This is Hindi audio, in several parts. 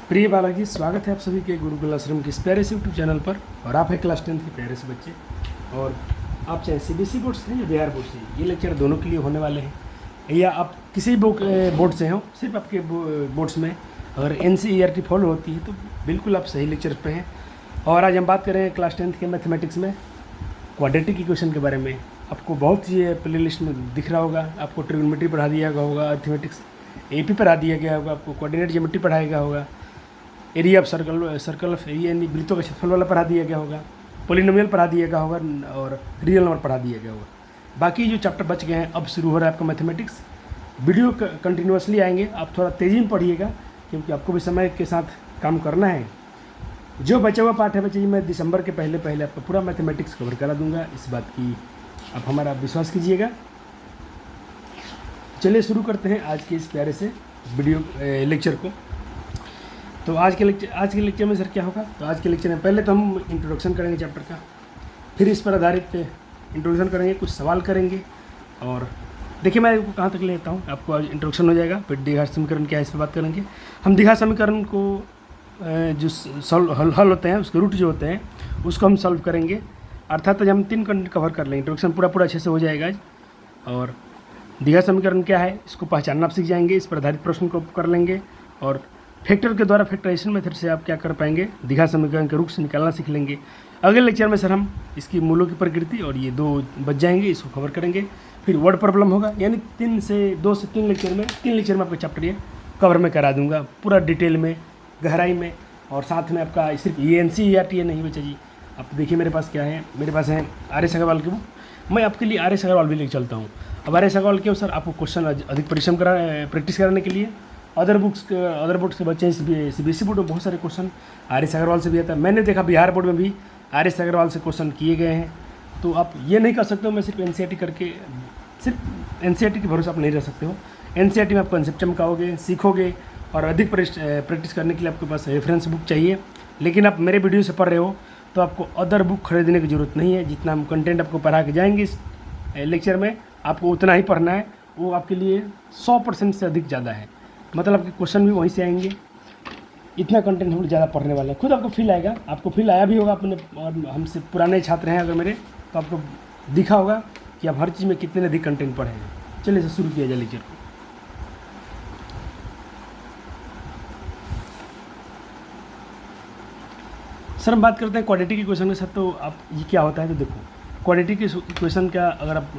प्रिय बालक जी, स्वागत है आप सभी के गुरुकुल आश्रम के इस प्यारे से यूट्यूब चैनल पर। और आप है क्लास 10 के प्यारे से बच्चे, और आप चाहे सीबीएसई बोर्ड से या बिहार बोर्ड से, ये लेक्चर दोनों के लिए होने वाले हैं। या आप किसी भी बोर्ड से हो, सिर्फ आपके बोर्ड्स में अगर NCERT फॉलो होती है तो बिल्कुल आप सही लेक्चर पे हैं। और आज हम बात करें क्लास 10 के मैथमेटिक्स में क्वाड्रेटिक इक्वेशन के बारे में। आपको बहुत ही प्ले लिस्ट में दिख रहा होगा, आपको ट्रिग्नोमेट्री पढ़ा दिया गया होगा, अर्थमेटिक्स AP पढ़ा दिया गया होगा, आपको कोऑर्डिनेट ज्योमेट्री पढ़ाया गया होगा, area of circle of area यानी वृत्तों का क्षेत्रफल वाला पढ़ा दिया गया होगा, पोलिनोमियल पढ़ा दिया गया होगा और रियल नंबर पढ़ा दिया गया होगा। बाकी जो चैप्टर बच गए हैं, अब शुरू हो रहा है आपका मैथमेटिक्स। वीडियो कंटिन्यूसली आएंगे, आप थोड़ा तेज़ी में पढ़िएगा क्योंकि आपको भी समय के साथ काम करना है। जो बचा हुआ पाठ है बच्चे जी, मैं दिसंबर के पहले आपका पूरा मैथमेटिक्स कवर करा दूंगा, इस बात की आप हमारा विश्वास कीजिएगा। चलिए शुरू करते हैं आज के इस प्यारे से वीडियो लेक्चर को। तो आज के लेक्चर में सर क्या होगा, तो आज के लेक्चर में पहले तो हम इंट्रोडक्शन करेंगे चैप्टर का, फिर इस पर आधारित इंट्रोडक्शन करेंगे, कुछ सवाल करेंगे। और देखिए मैं आपको कहाँ तक लेता हूँ, आपको आज इंट्रोडक्शन हो जाएगा, फिर द्विघात समीकरण क्या है इस पर बात करेंगे। हम द्विघात समीकरण को जो हल होते हैं, उसके रूट जो होते हैं उसको हम सॉल्व करेंगे। अर्थात आज हम 3 कंटेंट कवर कर लेंगे, इंट्रोडक्शन पूरा अच्छे से हो जाएगा आज। और द्विघात समीकरण क्या है इसको पहचानना आप सीख जाएंगे, इस पर आधारित प्रश्न को कर लेंगे। और फैक्टर के द्वारा फैक्टराइजेशन मेथड से आप क्या कर पाएंगे, द्विघात समीकरण के रूट से निकालना सीख लेंगे। अगले लेक्चर में सर हम इसकी मूलों की प्रकृति और ये 2 बच जाएंगे, इसको कवर करेंगे। फिर वर्ड प्रॉब्लम होगा, यानी 2 से 3 लेक्चर में आपका चैप्टर ये कवर में करा दूंगा पूरा डिटेल में, गहराई में। और साथ में आपका सिर्फ ये NCERT नहीं बच्चा जी, आप देखिए मेरे पास क्या है, मेरे पास है RS अग्रवाल की बुक। मैं आपके लिए RS अग्रवाल भी लेकर चलता हूँ। अब RS अग्रवाल क्यों सर, आपको क्वेश्चन अधिक प्रैक्टिस कराने के लिए। अदर बोर्ड्स के बच्चे हैं, CBSE बोर्ड में बहुत सारे क्वेश्चन RS अग्रवाल से भी आता है। मैंने देखा बिहार बोर्ड में भी RS अग्रवाल से क्वेश्चन किए गए हैं। तो आप ये नहीं कर सकते हो मैं सिर्फ NCERT के भरोसे आप नहीं रह सकते हो। NCERT में आप कंसेप्ट चमकाओगे, सीखोगे, और अधिक प्रैक्टिस करने के लिए आपके पास रेफरेंस बुक चाहिए। लेकिन आप मेरे वीडियो से पढ़ रहे हो तो आपको अदर बुक खरीदने की ज़रूरत नहीं है। जितना हम कंटेंट आपको पढ़ा के जाएंगे इस लेक्चर में, आपको उतना ही पढ़ना है, वो आपके लिए 100% से अधिक ज़्यादा है। मतलब आपके क्वेश्चन भी वहीं से आएंगे, इतना कंटेंट हम लोग ज़्यादा पढ़ने वाले हैं। खुद आपको फील आएगा, आपको फील आया भी होगा अपने, और हमसे पुराने छात्र हैं अगर मेरे, तो आपको दिखा होगा कि आप हर चीज़ में कितने अधिक कंटेंट पढ़े हैं। चलिए इसे शुरू किया जाए लेक्चर को। सर हम बात करते हैं क्वाड्रेटिक इक्वेशन के साथ। तो आप ये क्या होता है, तो देखो क्वाड्रेटिक इक्वेशन का अगर आप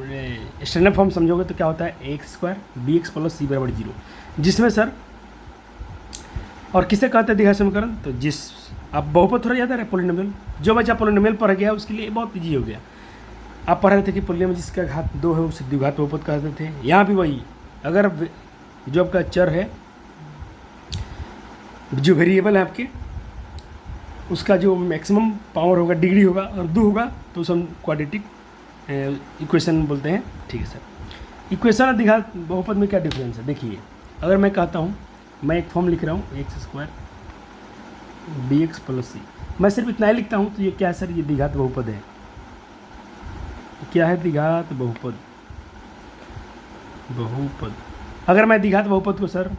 स्टैंडर्ड फॉर्म समझोगे तो क्या होता है, ax² bx + c = 0, जिसमें सर और किसे कहते हैं द्विघात समीकरण, तो जिस आप बहुपद थोड़ा याद आ रहा है, पोलिनोमियल। जो बच्चा पोलिनोमियल पढ़ गया उसके लिए बहुत ईजी हो गया। आप पढ़ रहे थे कि पोलिनोमियल जिसका घात 2 है उसे द्विघात बहुपद कहते थे। यहाँ भी वही, अगर जो आपका चर है, जो वेरिएबल है आपके, उसका जो मैक्सिमम पावर होगा, डिग्री होगा और 2 होगा, तो उसे हम क्वाड्रेटिक इक्वेशन बोलते हैं। ठीक है सर। इक्वेशन और द्विघात बहुपद में क्या डिफरेंस है, देखिए अगर मैं कहता हूँ, मैं एक फॉर्म लिख रहा हूँ x² bx + c, मैं सिर्फ इतना ही लिखता हूँ, तो ये क्या है सर, ये द्विघात बहुपद है। क्या है द्विघात बहुपद? अगर मैं द्विघात बहुपद को सर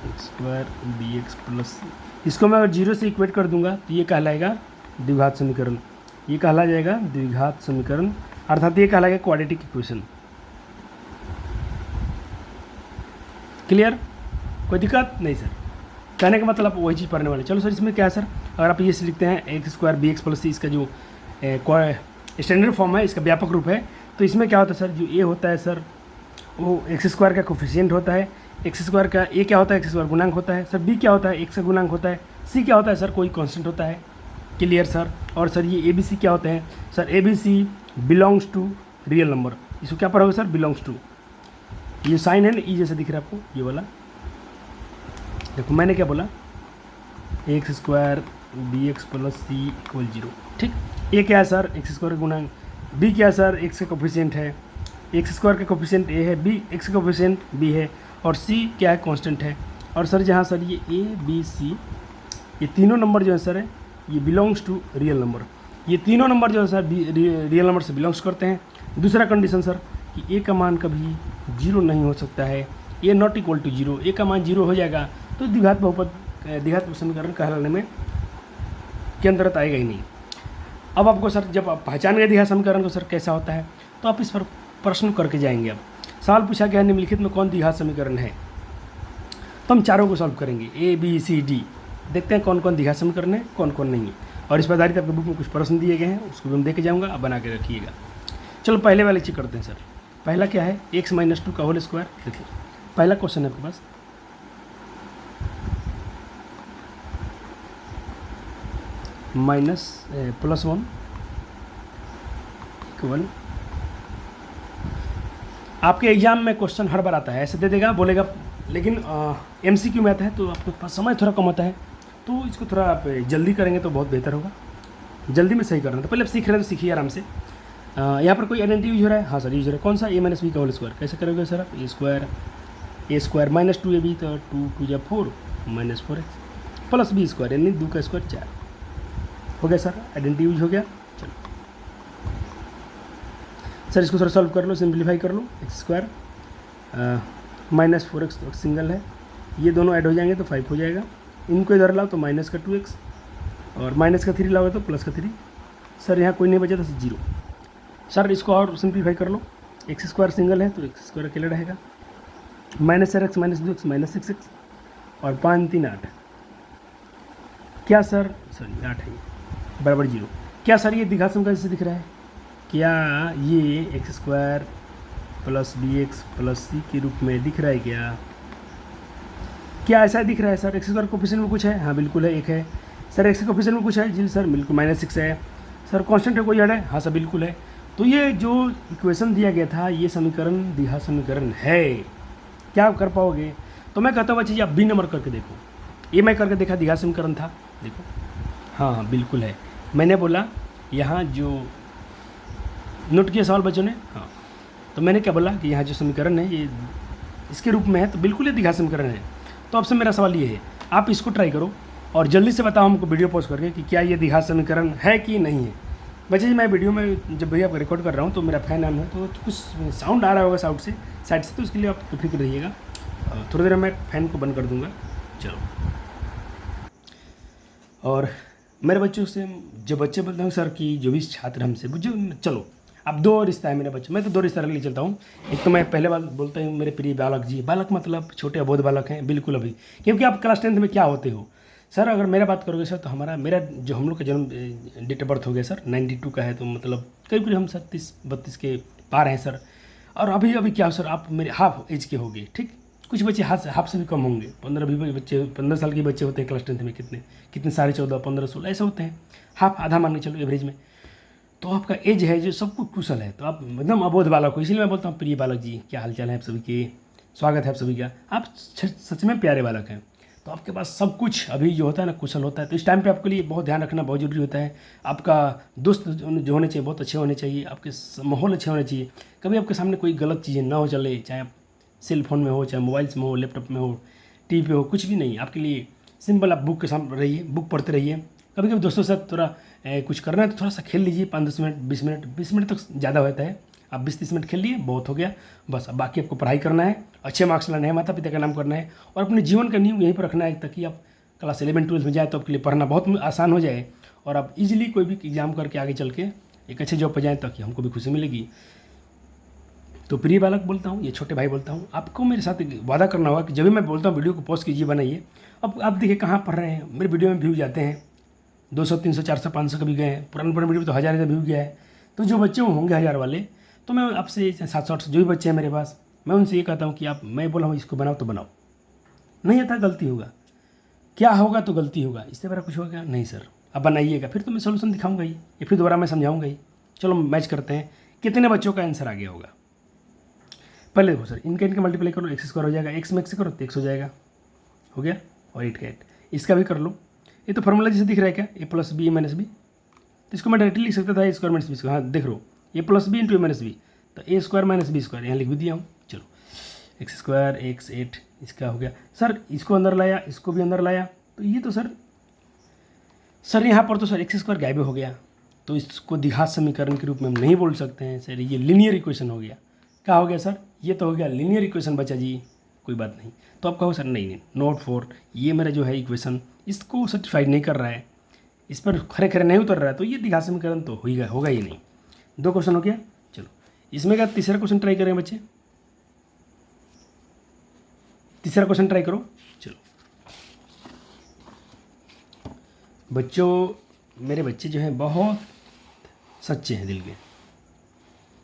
x² bx + c, इसको मैं अगर 0 से इक्वेट कर दूंगा तो ये कहलाएगा द्विघात समीकरण, ये कहला जाएगा द्विघात समीकरण, अर्थात ये कहलाएगा क्वाड्रेटिक इक्वेशन। क्लियर? कोई दिक्कत नहीं सर, कहने का मतलब आप वही चीज़ पढ़ने वाले। चलो सर इसमें क्या है सर, अगर आप ये लिखते हैं x² bx + c, इसका जो स्टैंडर्ड फॉर्म है, इसका व्यापक रूप है, तो इसमें क्या होता है सर, जो a होता है सर वो x² का कोफिशिएंट होता है, x² का a क्या होता है, x² गुणांक होता है सर, b क्या होता है, x का गुणांक होता है, c क्या होता है सर, कोई कांस्टेंट होता है। Clear sir? और सर ये ABC क्या होते हैं sir, ABC belongs to real number, इसको क्या पढ़ोगे सर, बिलोंग्स टू। ये साइन है ना, ई जैसे दिख रहा है आपको, ये वाला देखो मैंने क्या बोला, x² bx + c = 0। ठीक, ए क्या है सर, x² का गुणांक, b क्या है सर, x का कोफिशिएंट है, x² का कोफिशिएंट a है, b x का कोफिशिएंट b है, और c क्या है, कांस्टेंट है। और सर जहाँ सर ये a b c, ये तीनों नंबर जो है सर है, ये बिलोंग्स टू रियल नंबर। ये तीनों नंबर जो है सर रियल नंबर से बिलोंग्स करते हैं। दूसरा कंडीशन सर कि a का मान कभी 0 नहीं हो सकता है, ये नॉट इक्वल टू 0, ए का मान 0 हो जाएगा तो द्विघात बहुपद द्विघात समीकरण कहलाने में के अंतर्गत आएगा ही नहीं। अब आपको सर जब आप पहचान गए द्विघात समीकरण को सर कैसा होता है तो आप इस पर प्रश्न करके जाएंगे। अब सवाल पूछा गया निम्नलिखित में कौन द्विघात समीकरण है, तो हम चारों को सॉल्व करेंगे A B C D, देखते हैं कौन कौन द्विघात समीकरण है कौन कौन नहीं है। और इस पर आधारित आपके बुक में कुछ प्रश्न दिए गए हैं उसको भी हम देके जाऊँगा, आप बना के रखिएगा। चलो पहले वाले चीज़ करते हैं सर। पहला क्या है x - 2 का होल स्क्वायर। देखिए पहला क्वेश्चन है आपके पास, -+1 इक्वल, आपके एग्जाम में क्वेश्चन हर बार आता है ऐसे दे देगा बोलेगा, लेकिन MCQ में आता है तो आपके पास समय थोड़ा कम होता है, तो इसको थोड़ा आप जल्दी करेंगे तो बहुत बेहतर होगा। जल्दी में सही करना, तो पहले आप सीख रहे हैं तो सीखिए आराम से। यहाँ पर कोई आइडेंटिटी यूज हो रहा है, हाँ सर यूज हो रहा है, कौन सा A - B का होल स्क्वायर। कैसे करोगे सर आप, a स्क्वायर -2ab तो 2 2 जा 4 -4x प्लस b स्क्वायर यानी 2 का स्क्वायर 4 हो गया सर, आइडेंटिटी यूज हो गया। चलो सर इसको थोड़ा सॉल्व कर लो, सिंप्लीफाई कर लो। एक्स स्क्वायर -4x तो सिंगल है, ये दोनों ऐड हो जाएंगे तो 5 हो जाएगा। इनको इधर लाओ तो माइनस का 2x और माइनस का 3 लाओगे तो प्लस का 3। सर यहाँ कोई नहीं बचा तो 0। सर इसको और सिंप्लीफाई कर लो, एक्स स्क्वायर सिंगल है तो एक्स स्क्वायर अकेला रहेगा, -4x -2x -6x और 5 3 8 क्या सर, सॉरी 8 है बराबर 0। क्या सर ये द्विघात समीकरण से दिख रहा है, क्या ये x square plus bx plus c के रूप में दिख रहा है क्या ऐसा दिख रहा है सर। एक्स स्क्वायर कोफिशिएंट में कुछ है, हाँ बिल्कुल है, एक है। सर एक्स कोफिशिएंट में कुछ है जी सर बिल्कुल, -6 है। सर कांस्टेंट है कोई ऐड है, हाँ सर बिल्कुल है। तो ये जो इक्वेशन दिया गया था ये समीकरण द्विघात समीकरण है। क्या आप कर पाओगे, तो मैं कहता हूँ बच्चे आप बी नंबर करके देखो, ये मैं करके देखा द्विघात समीकरण था, देखो हाँ हाँ बिल्कुल है। मैंने बोला यहाँ जो नोट किया सवाल बच्चों ने, हाँ तो मैंने क्या बोला कि यहाँ जो समीकरण है ये इसके रूप में है तो बिल्कुल ये द्विघात समीकरण है। तो आपसे मेरा सवाल ये है आप इसको ट्राई करो और जल्दी से बताओ हमको वीडियो पॉज करके कि क्या ये द्विघात समीकरण है कि नहीं है। बच्चे जी मैं वीडियो में जब भैया आप रिकॉर्ड कर रहा हूँ तो मेरा फैन ऑन है तो कुछ साउंड आ रहा होगा साउंड से साइड से, तो उसके लिए आप फिक्र रहिएगा। थोड़ी देर में फैन को बंद कर दूँगा। चलो, और मेरे बच्चों से जो बच्चे बोलते हैं सर कि जो भी छात्र हमसे जो, चलो अब 2 रिश्ता है मेरे बच्चे, मैं तो 2 रिश्ता ले चलता हूँ। एक तो मैं पहले बार बोलता हूँ मेरे प्रिय बालक जी, बालक मतलब छोटे अबोध बालक हैं बिल्कुल अभी, क्योंकि आप क्लास 10th में क्या होते हो सर। अगर मेरा बात करोगे सर तो मेरा जो हम लोग का जन्म डेट ऑफ बर्थ हो गया सर 92 का है, तो मतलब करीब हम 37-32 के पार हैं सर। और अभी क्या हो सर, आप मेरे हाफ एज के हो गए, ठीक। कुछ बच्चे हाफ से भी कम होंगे, 15-20 बच्चे 15 साल के बच्चे होते हैं क्लास 10th में, कितने सारे 14 15 16 ऐसे होते हैं, हाफ आधा मान के चलो एवरेज में। तो आपका एज है जो सब कुछ कुशल है, तो आप एकदम अबोध बालक हो। इसलिए मैं बोलता हूँ प्रिय बालक जी क्या हालचाल है आप सभी के, स्वागत है आप सभी का, आप सच में प्यारे बालक हैं। तो आपके पास सब कुछ अभी जो होता है ना कुशल होता है, तो इस टाइम पे आपके लिए बहुत ध्यान रखना बहुत ज़रूरी होता है। आपका दोस्त जो होने चाहिए बहुत अच्छे होने चाहिए, आपके माहौल अच्छे होने चाहिए, कभी आपके सामने कोई गलत चीज़ें ना हो चले, चाहे आप सेल फोन में हो, चाहे मोबाइल्स में हो, लैपटॉप में हो, टीवी पे हो, कुछ भी नहीं। आपके लिए सिंपल आप बुक के सामने रहिए, बुक पढ़ते रहिए। कभी कभी दोस्तों के साथ थोड़ा कुछ करना है तो थोड़ा सा खेल लीजिए, 5-10 मिनट 20 मिनट तक ज़्यादा होता है, आप 20-30 मिनट खेल लिए बहुत हो गया बस। अब बाकी आपको पढ़ाई करना है, अच्छे मार्क्स लाने हैं, माता पिता का नाम करना है और अपने जीवन का नींव यहीं पर रखना है ताकि आप क्लास 11-12 में जाए तो आपके लिए पढ़ना बहुत आसान हो जाए और आप इजीली कोई भी एग्जाम करके आगे चल के एक अच्छे जॉब पर जाएँ ताकि हमको भी खुशी मिलेगी। तो प्रिय बालक बोलता हूँ, ये छोटे भाई बोलता हूँ, आपको मेरे साथ वादा करना होगा कि जब भी मैं बोलता हूँ वीडियो को पॉज कीजिए, बनाइए। अब आप देखिए कहाँ पढ़ रहे हैं, मेरे वीडियो में व्यू जाते हैं 200 300 400 500 कभी गए हैं, पुराने वीडियो में तो 1000 व्यू गया है। तो जो बच्चे होंगे 1000 वाले, तो मैं आपसे 700-800 जो भी बच्चे हैं मेरे पास, मैं उनसे ये कहता हूँ कि आप, मैं बोला हूँ इसको बनाओ तो बनाओ, नहीं आता गलती होगा, क्या होगा तो गलती होगा, इससे बड़ा कुछ होगा नहीं सर। अब बनाइएगा फिर तो मैं सोल्यूशन दिखाऊंगा ही, या फिर दोबारा मैं समझाऊंगा ही। चलो मैच करते हैं कितने बच्चों का आंसर आ गया होगा। पहले देखो सर, इनका मल्टीप्लाई करो, एक्स स्क्वायर हो जाएगा, एक्स में एक्स करो तो एक्स हो जाएगा, हो गया, और 8 का 8। इसका भी कर लो, ये तो फॉर्मूला जैसे दिख रहा है क्या, ए प्लस बी माइनस बी, तो इसको मैं डायरेक्टली लिख सकता था ए स्क्वायर माइनस बी स्क्वायर। हाँ देख लो, ए प्लस बी इंटू ए माइनस बी, तो ए स्क्वायर माइनस बी स्क्वायर यहाँ लिख भी दिया हूँ। चलो एक्स स्क्वायर एक्स 8 इसका हो गया। सर इसको अंदर लाया, इसको भी अंदर लाया, तो ये तो सर यहाँ पर तो सर एक्स स्क्वायर गायब हो गया, तो इसको द्विघात समीकरण के रूप में हम नहीं बोल सकते हैं सर, ये लीनियर इक्वेशन हो गया। क्या हो गया सर, ये तो हो गया लीनियर इक्वेशन बच्चा जी, कोई बात नहीं। तो आप कहो सर नहीं नहीं नोट फॉर, ये मेरा जो है इक्वेशन इसको सेटिस्फाइड नहीं कर रहा है, इस पर खरे खरे नहीं उतर रहा है, तो ये द्विघात समीकरण तो होगा ही नहीं। 2 क्वेश्चन हो गया। चलो इसमें का तीसरा क्वेश्चन ट्राई करें बच्चे, तीसरा क्वेश्चन ट्राई करो। चलो बच्चों, मेरे बच्चे जो हैं बहुत सच्चे हैं दिल के।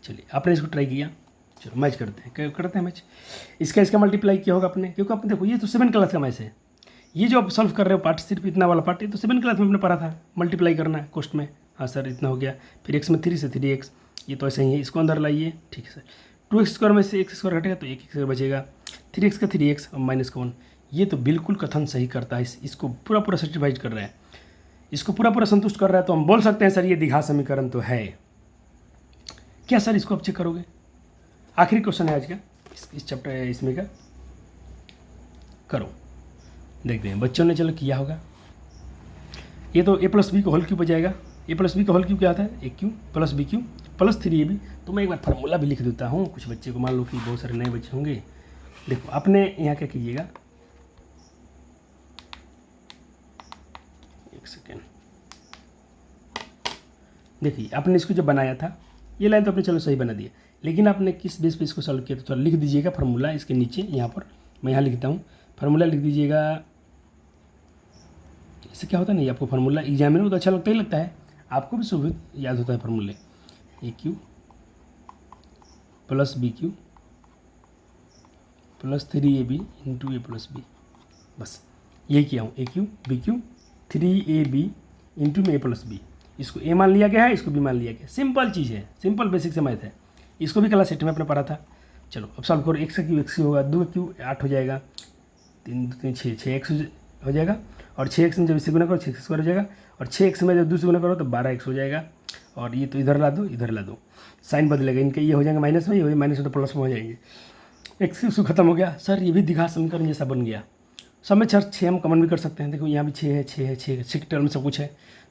चलिए आपने इसको ट्राई किया, चलो मैच करते हैं मैच। इसका मल्टीप्लाई किया होगा आपने, क्योंकि आपने देखो ये तो 7 क्लास का मैच है। ये जो आप सॉल्व कर रहे हो पार्ट, सिर्फ इतना वाला पार्ट, ये तो 7 क्लास में आपने पढ़ा था, मल्टीप्लाई करना है कोष्ट में। हाँ सर इतना हो गया, फिर x में 3 से 3x, ये तो ऐसे ही है, इसको अंदर लाइए। ठीक है सर, 2x² में से x² घटेगा तो 1x बचेगा, 3x का 3x और माइनस का 1। ये तो बिल्कुल कथन सही करता है, इसको पूरा सेटिस्फाइड कर रहा है, इसको पूरा संतुष्ट कर रहा है। तो हम बोल सकते हैं सर ये द्विघात समीकरण तो है। क्या सर इसको आप चेक करोगे? आखिरी क्वेश्चन है आज का इस चैप्टर इसमें का, करो देखते हैं बच्चों ने चलो किया होगा। ये तो a+b का होल क्यूब हो जाएगा। a+b का होल क्यूब क्या आता है? a cube plus b cube plus 3ab। तो मैं एक बार फार्मूला भी लिख देता हूँ, कुछ बच्चे को मान लो कि बहुत सारे नए बच्चे होंगे। देखो आपने यहाँ क्या कीजिएगा, एक सेकेंड, देखिए आपने इसको जब बनाया था, ये लाइन तो आपने चलो सही बना दिया, लेकिन आपने किस बेस पे इसको सॉल्व किया? तो थोड़ा लिख दीजिएगा फार्मूला इसके नीचे, यहाँ पर मैं यहाँ लिखता हूँ, फार्मूला लिख दीजिएगा। इससे क्या होता है, नहीं आपको फार्मूला एग्जाम में तो अच्छा लगता ही लगता है, आपको भी सुविधा याद होता है फार्मूले। a cube plus b cube plus 3ab into a+b, बस यही किया हूँ। a cube b cube 3ab into में a+b, इसको a मान लिया गया है, इसको b मान लिया गया। सिंपल चीज़ है, सिंपल बेसिक से मैथ है, इसको भी क्लास 8 में अपने पढ़ा था। चलो अब सॉल्व करो। x का क्यूब x होगा, 2 का क्यूब 8 हो जाएगा, 3 2 3 6 6x हो जाएगा, और 6x में जब इससे गुना करो 6x² हो जाएगा, और 6x में जब दूसरे गुना करो तो 12x हो जाएगा। और ये तो इधर ला दो, इधर ला दो, साइन बदलेगा, इनके ये हो जाएंगे माइनस में, ये हो माइनस में तो प्लस में हो जाएंगे। x उसको खत्म हो गया। सर ये भी द्विघात समीकरण जैसा बन गया। सब में 6 हम कमन भी कर सकते हैं। देखो यहाँ भी 6 है, 6 है, 6 टर्म में सब कुछ है,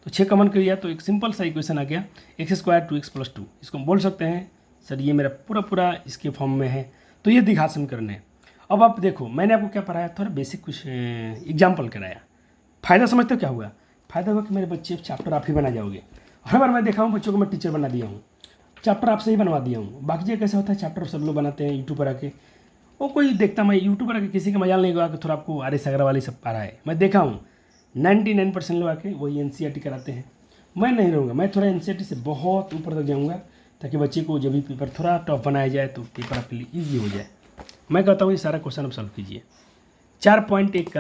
तो 6 कमन कर लिया तो एक सिंपल सा इक्वेशन आ गया, x² 2x + 2। इसको हम बोल सकते हैं सर ये मेरा पूरा इसके फॉर्म में है, तो ये द्विघात समीकरण है। अब आप देखो मैंने आपको क्या पढ़ाया, थोड़ा बेसिक कुछ एग्जाम्पल कराया। फ़ायदा समझते हो क्या हुआ? फ़ायदा हुआ कि मेरे बच्चे चैप्टर आप ही बना जाओगे। हर बार मैं देखा हूँ बच्चों को मैं टीचर बना दिया हूँ, चैप्टर आपसे ही बनवा दिया हूँ। बाकी जगह कैसे होता है, चैप्टर सब लोग बनाते हैं यूट्यूब पर आके, वो कोई देखता, मैं यूट्यूब पर आके किसी का मजाल नहीं हुआ कि थोड़ा आपको आर एस अग्रवाल वाली सब पढ़ा है। मैं देखा हूँ 99% लोग आके वही NCERT कराते हैं। मैं नहीं रहूँगा, मैं थोड़ा NCERT से बहुत ऊपर तक जाऊँगा, ताकि बच्चे को जब भी पेपर थोड़ा टफ बनाया जाए तो पेपर आपके लिए ईजी हो जाए। मैं कहता हूँ ये सारा क्वेश्चन आप सॉल्व कीजिए। 4.1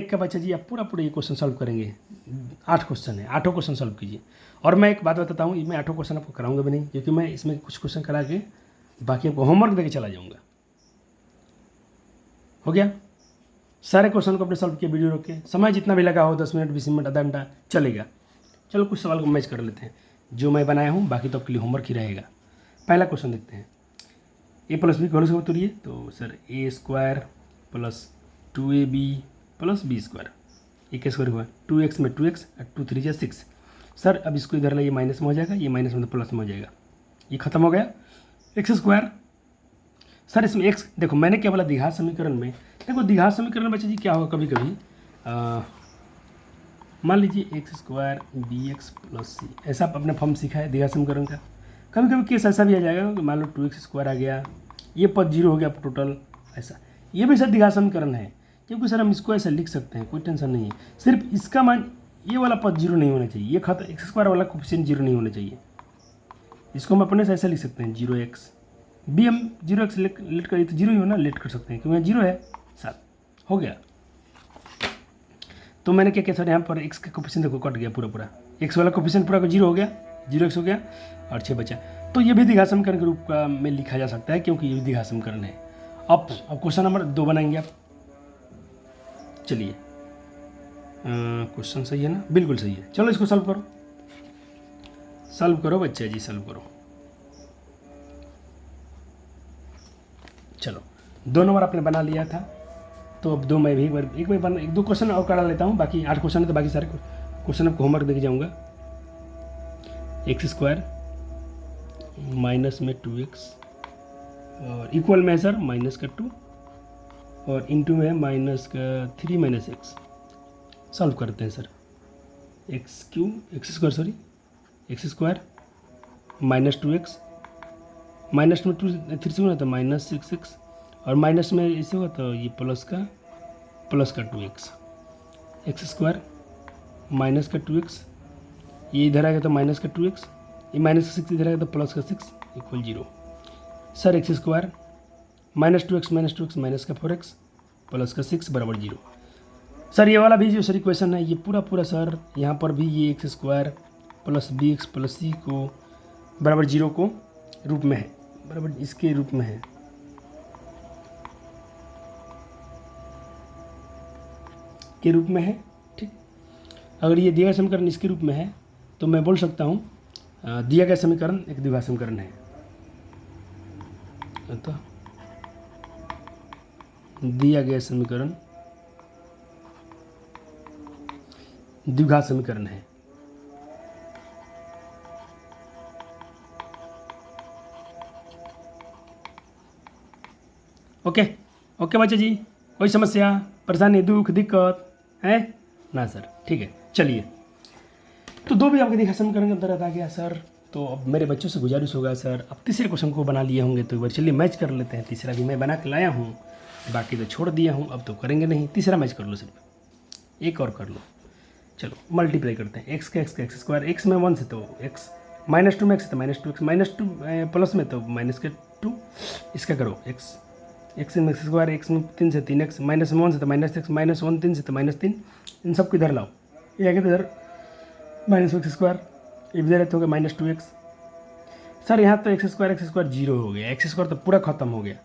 का बच्चा जी आप पूरा ये क्वेश्चन सॉल्व करेंगे। 8 क्वेश्चन है, 8 क्वेश्चन सॉल्व कीजिए। और मैं एक बात बताता हूँ, मैं 8 क्वेश्चन आपको कराऊंगा भी नहीं, क्योंकि मैं इसमें कुछ क्वेश्चन करा के बाकी आपको होमवर्क देके चला जाऊँगा। हो गया? सारे क्वेश्चन को आपने सॉल्व किया, वीडियो रोक के, समय जितना भी लगा हो 10 मिनट 20 मिनट आधा घंटा चलेगा। चलो कुछ सवाल को मैच कर लेते हैं जो मैं बनाया हूँ, बाकी तो आपके लिए होमवर्क ही रहेगा। पहला क्वेश्चन देखते हैं, a+b को होल स्क्वायर तोड़िए। तो सर a² + 2ab + b², ये क्या स्क्वायर हुआ? 2x में 2x और 2 3 जा 6। सर अब इसको इधर लाइए, माइनस में हो जाएगा, ये माइनस में तो प्लस में हो जाएगा, ये खत्म हो गया। x², सर इसमें x देखो मैंने क्या बोला द्विघात समीकरण में, देखो द्विघात समीकरण बच्चे जी क्या होगा, कभी कभी मान लीजिए x² bx + c, ऐसा अपने फॉर्म सीखा है द्विघात समीकरण का। कभी कभी केस ऐसा भी आ जाएगा कि मान लो 2x² आ गया, ये पद 0 हो गया टोटल, ऐसा ये भी सर द्विघात समीकरण है, क्योंकि सर हम इसको ऐसा लिख सकते हैं, कोई टेंशन नहीं है। सिर्फ इसका मान ये वाला पद 0 नहीं होना चाहिए, ये खत्म, x² वाला कोफिशिएंट 0 नहीं होना चाहिए। इसको हम अपने से ऐसा लिख सकते हैं 0x, b हम 0x लेट करिए तो 0 ही होना, लेट कर सकते हैं क्योंकि 0 है, 7 हो गया। तो मैंने क्या किया सर, यहाँ पर x का कोफिशिएंट देखो कट गया पूरा, x वाला कोफिशिएंट पूरा 0 हो गया, 0x हो गया और 6 बचा। तो ये भी द्विघात समीकरण के रूप का में लिखा जा सकता है, क्योंकि ये भी द्विघात समीकरण है। अब क्वेश्चन नंबर 2 बनाएंगे आप। चलिए क्वेश्चन सही है ना? बिल्कुल सही है। चलो इसको सॉल्व करो, सॉल्व करो बच्चे जी, सॉल्व करो। चलो 2 नंबर आपने बना लिया था, तो अब 2 मैं भी एक दो क्वेश्चन और करा लेता हूँ, बाकी 8 क्वेश्चन है, तो बाकी सारे क्वेश्चन आपको होमवर्क देके जाऊँगा। x² माइनस में 2x और इक्वल में है सर -2 और इनटू में है -3 - x। सॉल्व करते हैं sir. x² sorry x² -2x minus में 2 3 से होना तो -6x और माइनस में इसे होगा तो ये प्लस का 2x। x² -2x ये इधर आएगा तो -2x, ये -6 इधर आएगा तो +6 = 0। Sir x² -2x -4x +6 = 0। Sir ये वाला भी जो सर इक्वेशन है ये पूरा सर यहाँ पर भी ये x² + bx + c को बराबर 0 को रूप में है, बराबर इसके रूप में है। के रूप में है, ठीक। अगर ये दिया गया समीकरण इसके रूप में है तो मैं बोल सकता हूँ दिया गया समीकरण एक द्विघात समीकरण है। तो दिया गया समीकरण द्विघात समीकरण है। ओके ओके बच्चे जी, कोई समस्या परेशानी दुख दिक्कत है ना सर? ठीक है, चलिए। तो दो भी आपके द्विघात समीकरण के अंतर्गत आ गया सर। तो अब मेरे बच्चों से गुजारिश होगा सर, अब तीसरे क्वेश्चन को बना लिए होंगे तो एक बार चलिए मैच कर लेते हैं। तीसरा भी मैं बना के लाया हूँ, बाकी तो छोड़ दिया हूँ, अब तो करेंगे नहीं। तीसरा मैच कर लो सिर्फ, एक और कर लो। चलो मल्टीप्लाई करते हैं। x का x² x में 1 से तो x -2 में x है तो -2x -2 प्लस में तो -2 इसका करो x में x² x में 3 से 3x माइनस में 1 से तो -x -1 3 से तो -3 इन सबको इधर लाओ। ये आगे तो इधर -x², इधर तो हो गया -2x। सर यहाँ तो x² 0 हो गया, x² तो पूरा खत्म हो गया।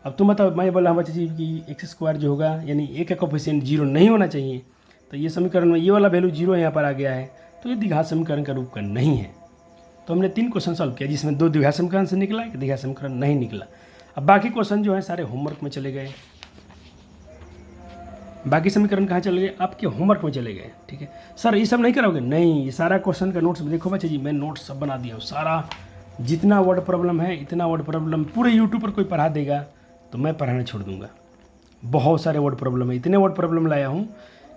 अब तुम बताओ, मैं बोला बच्चे जी कि x² जो होगा यानी एक का कोफिशिएंट 0 नहीं होना चाहिए, तो ये समीकरण में ये वाला वैल्यू 0 यहाँ पर आ गया है, तो ये द्विघात समीकरण का रूप का नहीं है। तो हमने 3 क्वेश्चन सॉल्व किया जिसमें 2 द्विघात समीकरण से निकला, एक द्विघात समीकरण नहीं निकला। अब बाकी क्वेश्चन जो है सारे होमवर्क में चले गए। बाकी समीकरण कहाँ चले गए? आपके होमवर्क में चले गए। ठीक है सर, ये सब नहीं कराओगे? नहीं, ये सारा क्वेश्चन का नोट्स देखो बच्चे जी, मैं नोट्स सब बना दिया हूँ। सारा जितना वर्ड प्रॉब्लम है इतना वर्ड प्रॉब्लम पूरे यूट्यूब पर कोई पढ़ा देगा तो मैं पढ़ाना छोड़ दूंगा। बहुत सारे वर्ड प्रॉब्लम है, इतने वर्ड प्रॉब्लम लाया हूँ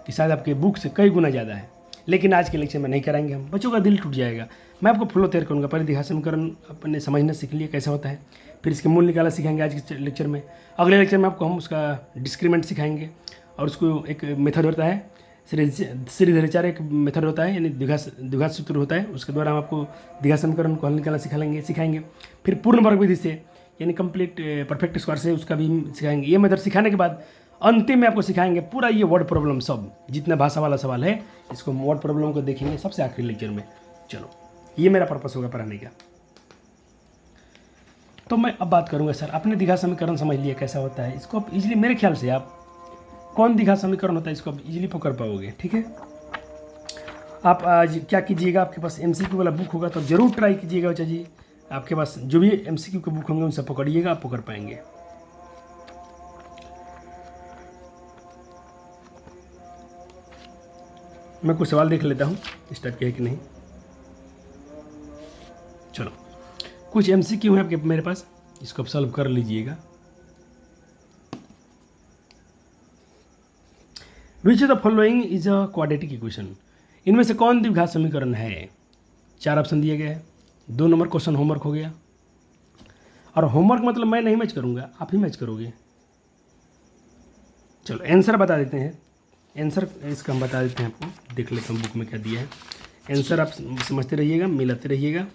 कि शायद आपके बुक से कई गुना ज़्यादा है। लेकिन आज के लेक्चर में नहीं कराएंगे हम, बच्चों का दिल टूट जाएगा। मैं आपको फ्लो तैयार करूँगा। पहले द्विघात समीकरण अपने समझना सीख लिए कैसा होता है, फिर इसके मूल निकाला सिखाएंगे आज के लेक्चर में। अगले लेक्चर में आपको हम उसका डिस्क्रिमिनेंट सिखाएंगे और उसको एक मेथड होता है श्रीधराचार्य एक मेथड होता है, यानी द्विघात सूत्र होता है, उसके द्वारा हम आपको द्विघात समीकरण को हल निकालना सिखाएंगे। फिर पूर्ण वर्ग विधि से यानी कंप्लीट परफेक्ट स्क्वायर से उसका भी सिखाएंगे। ये मेथड सिखाने के बाद अंतिम में आपको सिखाएंगे पूरा ये वर्ड प्रॉब्लम सब, जितना भाषा वाला सवाल है इसको वर्ड प्रॉब्लम को देखेंगे सबसे आखिरी लेक्चर में। चलो, ये मेरा पर्पस होगा पढ़ाने का। तो मैं अब बात करूंगा सर, आपने द्विघात समीकरण समझ लिया कैसा होता है, इसको आप इजीली, मेरे ख्याल से आप कौन द्विघात समीकरण होता है इसको आप इजीली पकड़ पाओगे। ठीक है, आप आज क्या कीजिएगा, आपके पास MCQ वाला बुक होगा तो जरूर ट्राई कीजिएगा बच्चा जी। आपके पास जो भी MCQ के बुक होंगे उनसे पकड़िएगा, आप पकड़ पाएंगे। मैं कुछ सवाल देख लेता हूँ इस टाइप के है कि नहीं। चलो, कुछ MCQ है आपके मेरे पास, इसको आप सॉल्व कर लीजिएगा। Which of the following is a quadratic equation? इनमें से कौन द्विघात समीकरण है? 4 ऑप्शन दिए गए हैं। 2 नंबर क्वेश्चन होमवर्क हो गया। और होमवर्क मतलब मैं नहीं मैच करूंगा, आप ही मैच करोगे। चलो आंसर बता देते हैं। आंसर इसका हम बता देते हैं आपको, देख लेते हैं बुक में क्या दिया है। आंसर आप समझते रहिएगा, मिलाते रहिएगा।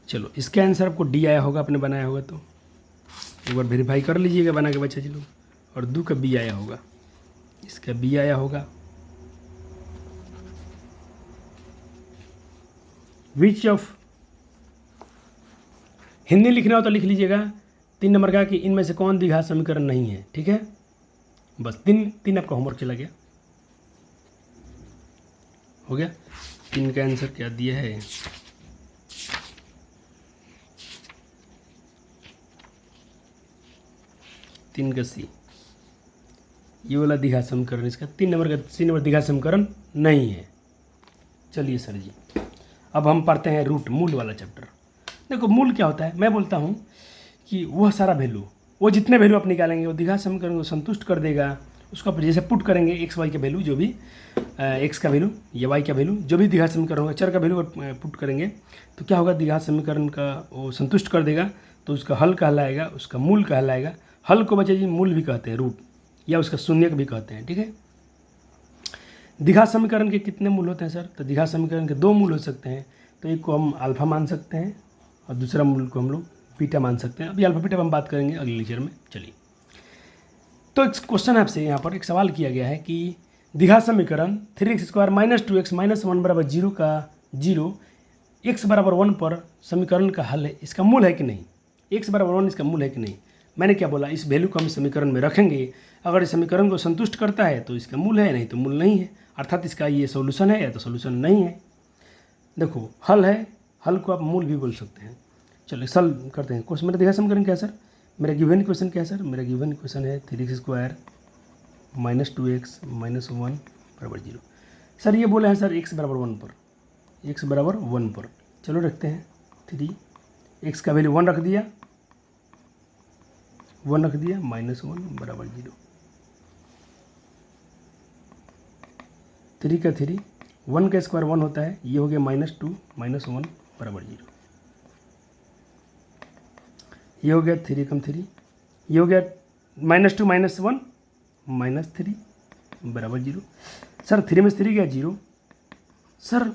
चलो, इसका आंसर आपको D आया होगा, आपने बनाया होगा तो एक बार वेरीफाई कर लीजिएगा बना के बच्चा जी लोग। और 2 का B आया होगा, इसका B आया होगा। विच ऑफ, हिंदी लिखना हो तो लिख लीजिएगा 3 नंबर का कि इनमें से कौन द्विघात समीकरण नहीं है। ठीक है, बस 3 आपका होमवर्क चला गया, हो गया। 3 का आंसर क्या दिया है? तीन का C, ये वाला द्विघात समीकरण, इसका 3 नंबर का C नंबर द्विघात समीकरण नहीं है। चलिए सर जी, अब हम पढ़ते हैं रूट, मूल वाला चैप्टर। देखो मूल क्या होता है, मैं बोलता हूँ कि वह सारा वैल्यू, वो जितने वैल्यू आप निकालेंगे वो द्विघात समीकरण को संतुष्ट कर देगा। उसको आप जैसे पुट करेंगे एक्स वाई का वैल्यू, जो भी एक्स का वैल्यू या वाई का वैल्यू, जो भी द्विघात समीकरण होगा, चर का वैल्यू पुट करेंगे तो क्या होगा, द्विघात समीकरण का वो संतुष्ट कर देगा, तो उसका हल कहलाएगा, उसका मूल कहलाएगा। हल को बच्चे जी मूल भी कहते हैं, रूट, या उसका शून्यक भी कहते हैं, ठीक है। द्विघात समीकरण के कितने मूल होते हैं सर? तो द्विघात समीकरण के दो मूल हो सकते हैं। तो एक को हम अल्फा मान सकते हैं और दूसरा मूल को हम लोग बीटा मान सकते हैं। अभी अल्फा बीटा हम बात करेंगे अगले लेक्चर में। चलिए, तो एक क्वेश्चन आपसे यहाँ पर एक सवाल किया गया है कि द्विघात समीकरण 3x² - 2x - 1 बराबर 0 का 0 x बराबर 1 पर समीकरण का हल है, इसका मूल है कि नहीं? x बराबर 1 इसका मूल है कि नहीं? मैंने क्या बोला, इस वैल्यू को हम समीकरण में रखेंगे, अगर इस समीकरण को संतुष्ट करता है तो इसका मूल है, नहीं तो मूल नहीं है, अर्थात इसका ये सोल्यूशन है या तो सोल्यूशन नहीं है। देखो हल है, हल को आप मूल भी बोल सकते हैं। चलिए सॉल्व करते हैं। क्वेश्चन मेरा द्विघात समीकरण क्या है सर? मेरा गिवन इक्वेशन क्या है सर? मेरा गिवन इक्वेशन है 3x² - 2x - 1 बराबर 0। सर ये बोले हैं सर x बराबर 1 पर, x बराबर 1 पर, चलो रखते हैं 3, x का वैल्यू 1 रख दिया, 1 रख दिया, -1 बराबर 0, 3 का 3, 1 का स्क्वायर 1 होता है, ये हो गया -2 - 1 बराबर 0, ये हो गया 3 कम 3, ये हो गया -2 - 1 -3 बराबर 0। सर 3 में से 3 गया 0। सर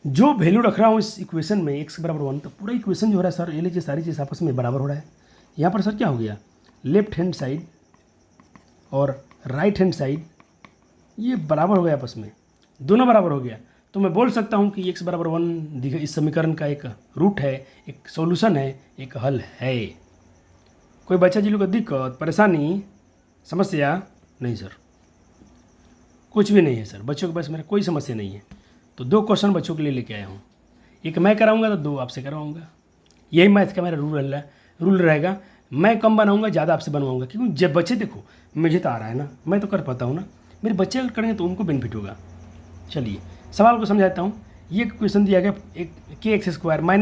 जो वैल्यू रख रहा हूँ इस इक्वेशन में x बराबर 1, तो पूरा इक्वेशन जो हो रहा है सर, ये लीजिए सारी चीज़ आपस में बराबर हो रहा है। यहाँ पर सर क्या हो गया, लेफ्ट हैंड साइड और राइट हैंड साइड ये बराबर हो गया, आपस में दोनों बराबर हो गया। तो मैं बोल सकता हूँ कि x बराबर 1 इस समीकरण का एक रूट है, एक सॉल्यूशन है, एक हल है। कोई बच्चा जी लोग को दिक्कत, परेशानी, समस्या? नहीं सर, कुछ भी नहीं है सर, बच्चों के पास मेरा कोई समस्या नहीं है। तो 2 क्वेश्चन बच्चों के लिए लेके आया हूँ, एक मैं कराऊंगा तो 2 आपसे करवाऊंगा। यही मैथ का मेरा रूल रहेगा। मैं कम बनाऊंगा, ज़्यादा आपसे बनवाऊंगा, क्योंकि जब बच्चे देखो, मुझे तो आ रहा है ना, मैं तो कर पाता हूँ ना, मेरे बच्चे अगर करेंगे तो उनको बेनिफिट होगा। चलिए सवाल को समझाता हूँ। ये क्वेश्चन दिया गया, एक kx²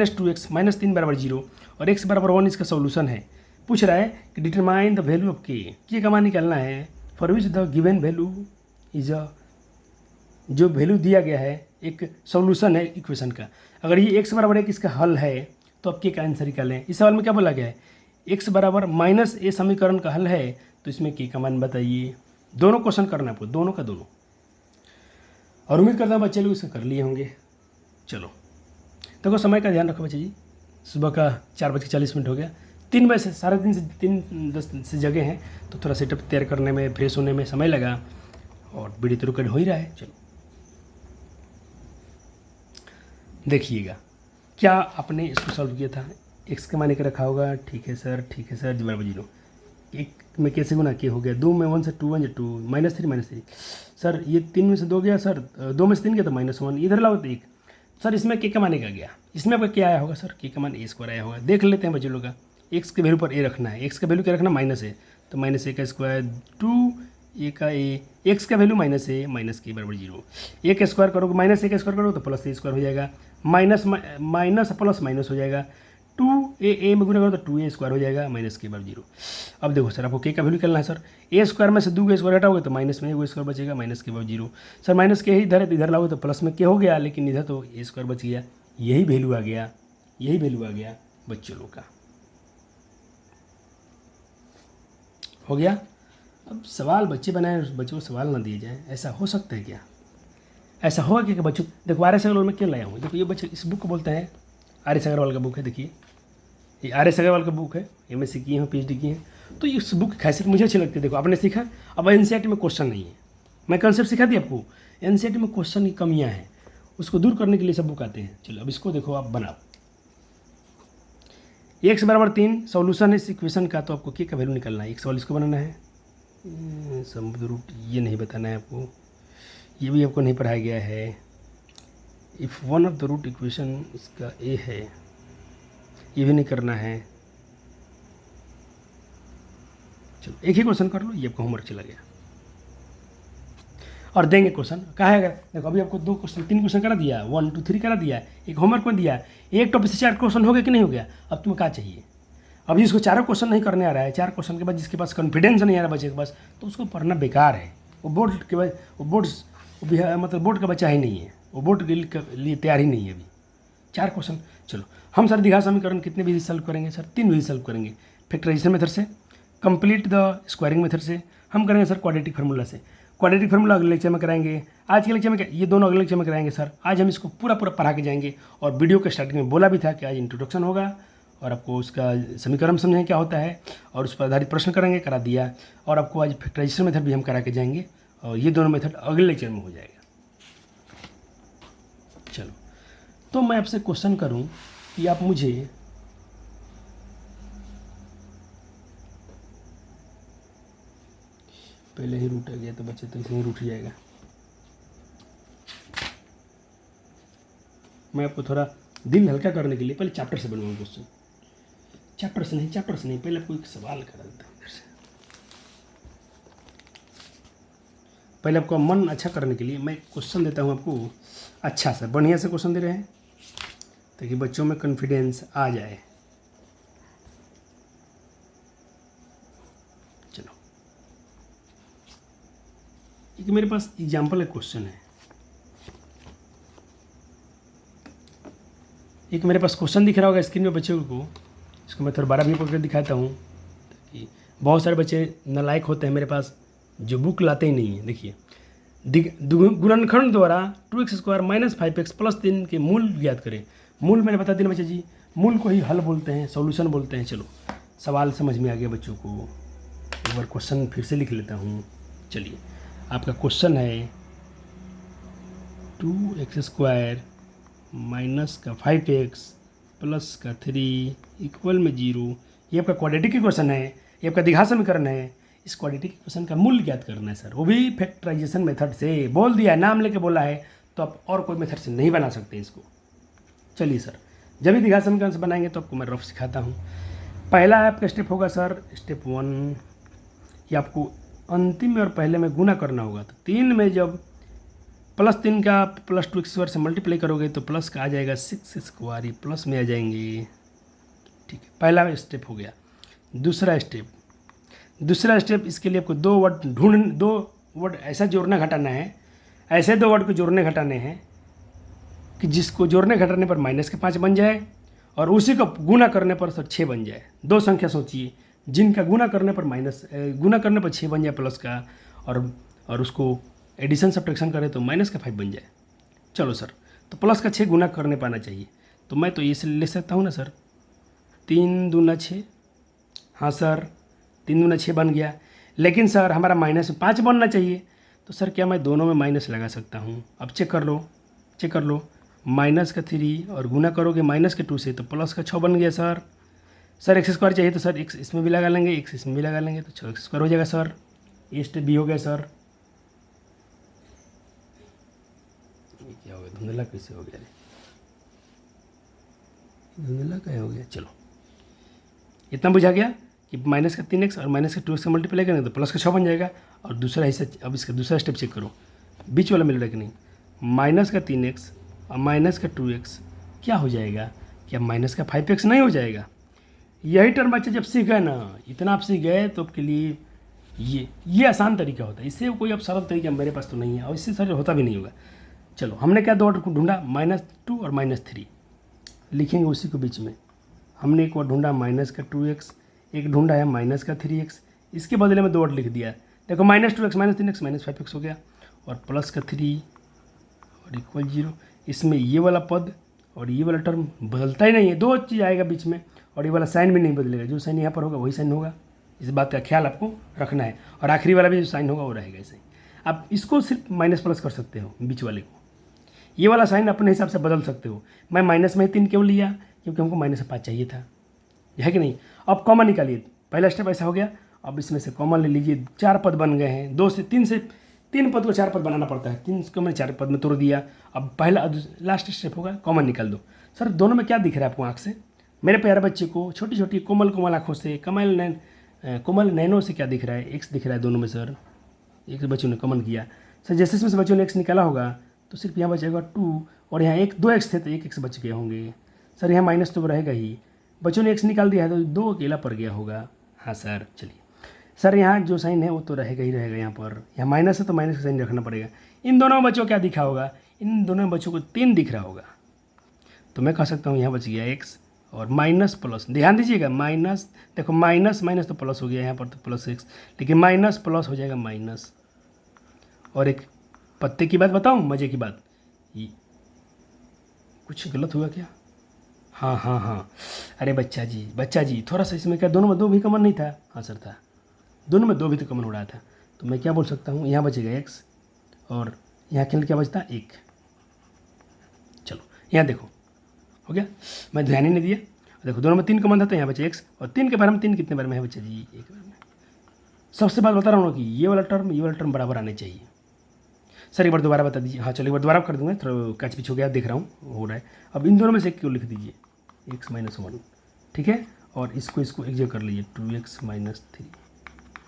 - 2x - 3 बराबर 0 और x बराबर 1 इसका सोल्यूशन है। पूछ रहा है कि डिटरमाइन द वैल्यू ऑफ के का मान निकालना है, for which the given value is a, जो वैल्यू दिया गया है एक सॉल्यूशन है इक्वेशन का। अगर ये x बराबर 1 इसका हल है तो अब के का आंसर निकालें। इस सवाल में क्या बोला गया है, x बराबर -a समीकरण का हल है, तो इसमें के का मान बताइए। दोनों क्वेश्चन करना है आपको, दोनों का दोनों, और उम्मीद करता हूँ बच्चे लोग इसे कर लिए होंगे। चलो देखो, समय का ध्यान रखो बच्चे जी, सुबह का 4:40 हो गया, 3 बजे से, साढ़े 3 से 3:10 से जगह हैं, तो थोड़ा सेटअप तैयार करने में, फ्रेश होने में समय लगा, और वीडियो तो रिकॉर्ड हो ही रहा है। चलो देखिएगा क्या आपने इसको सॉल्व किया था। x का मान के रखा होगा, ठीक है सर, ठीक है सर, जी बराबर 0, 1 में कैसे गुना किया हो गया, 2 में 1 से 2 1 2 -3 सर, ये 3 में से 2 गया सर, 2 में से 3 गया तो -1, इधर लाओ तो 1 सर, इसमें के का मान का गया, इसमें आपका क्या आया होगा सर, के का मान a² आया होगा। देख लेते हैं बच्चे लोग का, x के वैल्यू पर a रखना है, x का वैल्यू क्या रखना, -a, तो -a का स्क्वायर 2 a का a, x का वैल्यू -a - के बराबर 0, a का स्क्वायर करोगे, -a का स्क्वायर करोगे तो +a² हो जाएगा, माइनस प्लस माइनस हो जाएगा, 2a में गुना करो तो 2a² हो जाएगा, के बराबर 0। अब देखो सर, आपको के का वैल्यू निकालना है सर, a² में से 2 का स्क्वायर हटाओगे तो माइनस में a² बचेगा, के बराबर 0। सर माइनस के ही इधर है तो इधर लाओगे तो प्लस में के हो गया, लेकिन इधर तो a² बच गया, यही वैल्यू आ गया, यही वैल्यू आ गया बच्चों लोग का। हो गया। अब सवाल बच्चे बनाए, बच्चों को सवाल ना दिए जाए, ऐसा हो सकता है क्या? ऐसा होगा कि बच्चों, देखो आर एस अग्रवाल में क्यों लाया हूँ, देखो ये बच्चे, इस बुक को बोलते हैं आर एस अग्रवाल का बुक है। देखिए ये आर एस अग्रवाल का बुक है, MSc किए हैं, PhD किए हैं, तो इस बुक की खासियत मुझे अच्छी लगती है। देखो आपने सीखा, अब NCERT में क्वेश्चन नहीं है, मैं कंसेप्ट सिखा दी आपको, NCERT में क्वेश्चन की कमियाँ हैं, उसको दूर करने के लिए सब बुक आते हैं। चलो अब इसको देखो, आप बनाओ, x बराबर 3 सॉल्यूशन है इस इक्वेशन का, तो आपको के का वैल्यू निकालना है। एक सवाल इसको बनाना है, समुद्र रूट ये नहीं बताना है आपको, ये भी आपको नहीं पढ़ाया गया है। If one of the root equation इसका a है, ये भी नहीं करना है। चलो एक ही क्वेश्चन कर लो, ये आपका होमवर्क चला गया। और देंगे क्वेश्चन कहा है। देखो अभी आपको 3 क्वेश्चन करा दिया, 1 2 3 करा दिया, एक होमवर्क में दिया, एक टॉपिक से 4 क्वेश्चन हो गया कि नहीं हो गया। अब तुम्हें क्या चाहिए। अब जिसको चारों क्वेश्चन नहीं करने आ रहा है, 4 क्वेश्चन के बाद जिसके पास कॉन्फिडेंस नहीं आ रहा बच्चे के पास, तो उसको पढ़ना बेकार है। वो बोर्ड के मतलब बोर्ड का बच्चा ही नहीं है, वो बोर्ड के लिए तैयार ही नहीं है अभी। 4 क्वेश्चन। चलो हम सर द्विघात समीकरण कितने विधि सॉल्व करेंगे सर? 3 विधि सॉल्व करेंगे। फैक्टराइजेशन मेथड से, कंप्लीट द स्क्वायरिंग मेथड से, हम करेंगे सर क्वाड्रेटिक फार्मूला से। क्वाड्रेटिक फार्मूला अगले लेक्चर में कराएंगे। आज के लेक्चर में ये दोनों अगले लेक्चर में कराएंगे सर। आज हम इसको पूरा पढ़ा के जाएंगे। और वीडियो के स्टार्टिंग में बोला भी था कि आज इंट्रोडक्शन होगा और आपको उसका समीकरण समझें क्या होता है और उस पर आधारित प्रश्न करेंगे, करा दिया। और आपको आज फैक्टराइजेशन मेथड भी हम करा के जाएंगे और ये दोनों मेथड अगले लेक्चर में हो जाएगा। चलो तो मैं आपसे क्वेश्चन करूं कि आप मुझे पहले ही रूट आ गया तो बच्चे तो इसमें रूट जाएगा। मैं आपको थोड़ा दिल हल्का करने के लिए पहले चैप्टर से बनवाऊँ क्वेश्चन। चैप्टर से नहीं, पहले आपको एक सवाल करा देता हूँ इधर से। पहले आपको मन अच्छा करने के लिए मैं क्वेश्चन देता हूँ आपको, अच्छा सा बढ़िया से क्वेश्चन दे रहे हैं ताकि बच्चों में कॉन्फिडेंस आ जाए। चलो एक मेरे पास एग्जाम्पल एक क्वेश्चन है। एक मेरे पास क्वेश्चन दिख रहा होगा स्क्रीन में बच्चों को। इसको मैं थोड़ा 12 भी पकड़ कर दिखाता हूँ ताकि बहुत सारे बच्चे नालायक होते हैं मेरे पास जो बुक लाते ही नहीं है। देखिए, गुणनखंड द्वारा 2x² - 5x + 3 के मूल ज्ञात करें। मूल मैंने बता दिया बच्चे जी, मूल को ही हल बोलते हैं, सॉल्यूशन बोलते हैं। चलो सवाल समझ में आ गया बच्चों को। एक बार क्वेश्चन फिर से लिख लेता हूँ। चलिए आपका क्वेश्चन है 2x² - 5x + 3 = 0। ये आपका क्वाड्रेटिक क्वेश्चन है, ये आपका द्विघात समीकरण है। इस क्वाड्रेटिक क्वेश्चन का मूल्य ज्ञात करना है सर, वो भी फैक्टराइजेशन मेथड से। बोल दिया, नाम लेके बोला है तो आप और कोई मेथड से नहीं बना सकते इसको। चलिए सर, जब भी द्विघात समीकरण से बनाएंगे तो आपको मैं रफ सिखाता हूँ। पहला आपका स्टेप होगा सर स्टेप 1 कि आपको अंतिम में और पहले में गुना करना होगा। तो 3 में जब +3 का +2x² से मल्टीप्लाई करोगे तो प्लस का आ जाएगा 6x², ये प्लस में आ जाएंगे। ठीक है, पहला स्टेप हो गया। दूसरा स्टेप इसके लिए आपको 2 वर्ड ऐसा जोड़ना घटाना है, ऐसे 2 वर्ड को जोड़ने घटाने हैं कि जिसको जोड़ने घटाने पर -5 बन जाए और उसी को गुना करने पर सर 6 बन जाए। 2 संख्या सोचिए जिनका गुना करने पर 6 बन जाए प्लस का, और उसको एडिशन सब्ट्रैक्शन करें तो -5 बन जाए। चलो सर, तो प्लस का 6 गुना करने पाना चाहिए। तो मैं तो ये ले सकता हूँ ना सर, 3 दूना 6। हाँ सर, 3 दूना 6 बन गया। लेकिन सर हमारा -5 बनना चाहिए। तो सर क्या मैं दोनों में माइनस लगा सकता हूँ? अब चेक कर लो -3 और गुना करोगे -2 से तो प्लस का 6 बन गया सर। x² चाहिए तो सर x इसमें भी लगा लेंगे, x इसमें भी लगा लेंगे तो 6x² हो जाएगा सर। ये स्टेप भी हो गया सर। ये क्या हो गया, धुंधला कैसे हो गया? धुंधला क्या हो गया? चलो इतना बुझा गया कि -3x और -2x का मल्टीप्लाई करेंगे तो प्लस का 6 बन जाएगा। और दूसरा हिस्सा, अब इसका दूसरा स्टेप चेक करो, बीच वाला मिल रहा है कि नहीं। -3x और -2x क्या हो जाएगा? क्या -5x नहीं हो जाएगा? यही टर्म बच्चे जब सीख गए ना, इतना आप सीख गए तो आपके लिए ये आसान तरीका होता है। इससे कोई अब सरल तरीका मेरे पास तो नहीं है और इससे सरल होता भी नहीं होगा। चलो हमने क्या 2 वर्ड को ढूंढा, -2 और -3 लिखेंगे उसी को बीच में। हमने एक वर्ड ढूंढा -2x, एक ढूंढा है -3x। इसके बदले में 2 वर्ड लिख दिया। देखो -2x -3x -5x हो गया और प्लस का 3 और इक्वल 0। इसमें ये वाला पद और ये वाला टर्म बदलता ही नहीं है, 2 चीज़ आएगा बीच में और ये वाला साइन भी नहीं बदलेगा। जो साइन यहाँ पर होगा वही साइन होगा, इस बात का ख्याल आपको रखना है। और आखिरी वाला भी जो साइन होगा वो रहेगा ऐसे ही। आप इसको सिर्फ माइनस प्लस कर सकते हो, बीच वाले को। ये वाला साइन अपने हिसाब से बदल सकते हो। मैं माइनस में 3 क्यों लिया? क्योंकि हमको -5 चाहिए था, है कि नहीं। अब कॉमन निकालिए, पहला स्टेप ऐसा हो गया। अब इसमें से कॉमन ले लीजिए, 4 पद बन गए हैं। 3 पद को 4 पद बनाना पड़ता है, 3 को मैंने 4 पद में तोड़ दिया। अब पहला लास्ट स्टेप होगा कॉमन निकाल दो। सर दोनों में क्या दिख रहा है आपको आँख से? मेरे प्यारे बच्चे को छोटी छोटी कोमल आँखों से, कोमल नैनों से क्या दिख रहा है? एक्स दिख रहा है दोनों में सर। एक बच्चों ने कॉमन किया सर जैसे इसमें से बच्चों ने एक्स निकाला होगा तो सिर्फ यहाँ बचेगा 2 और यहाँ एक 2 एक्स थे तो 1 एक्स बच गए होंगे। सर यहाँ माइनस तो रहेगा ही, बच्चों ने एक्स निकाल दिया है तो 2 अकेला पड़ गया होगा। हाँ सर चलिए सर यहाँ जो साइन है वो तो रहेगा ही रहेगा, यहाँ पर यहाँ माइनस है तो माइनस का साइन रखना पड़ेगा। इन दोनों बच्चों क्या दिखा होगा, इन दोनों बच्चों को 3 दिख रहा होगा, तो मैं कह सकता हूँ यहाँ बच गया एक्स और माइनस प्लस, ध्यान दीजिएगा माइनस, देखो माइनस माइनस तो प्लस हो गया, यहाँ पर तो प्लस एक्स, लेकिन माइनस प्लस हो जाएगा माइनस। और एक पत्ते की बात बताऊँ, मज़े की बात, ये कुछ गलत हुआ क्या? हाँ हाँ हाँ, अरे बच्चा जी थोड़ा सा इसमें क्या दोनों में 2 भी कॉमन नहीं था? हाँ सर था, दोनों में 2 भी तो कॉमन हो रहा था, तो मैं क्या बोल सकता हूँ, यहाँ बचेगा एक्स और यहाँ खेल क्या बचता 1। चलो यहाँ देखो हो गया, मैं ध्यान ही नहीं दिया, देखो दोनों में 3 कॉमन था तो यहाँ बचे एक्स, और 3 के बार हम 3 कितने बार में है बच्चा जी? 1 बार में। सबसे बात बता रहा हूँ कि ये वाला टर्म बराबर आने चाहिए। सर एक बार दोबारा बता दीजिए। हाँ चलो एक बार दोबारा कर दूँगा, थोड़ा कैच पीछे हो गया, देख रहा हूँ हो रहा है। अब इन दोनों में से एक क्यों लिख दीजिए, x - 1, ठीक है, और इसको एक जगह कर लीजिए 2x - 3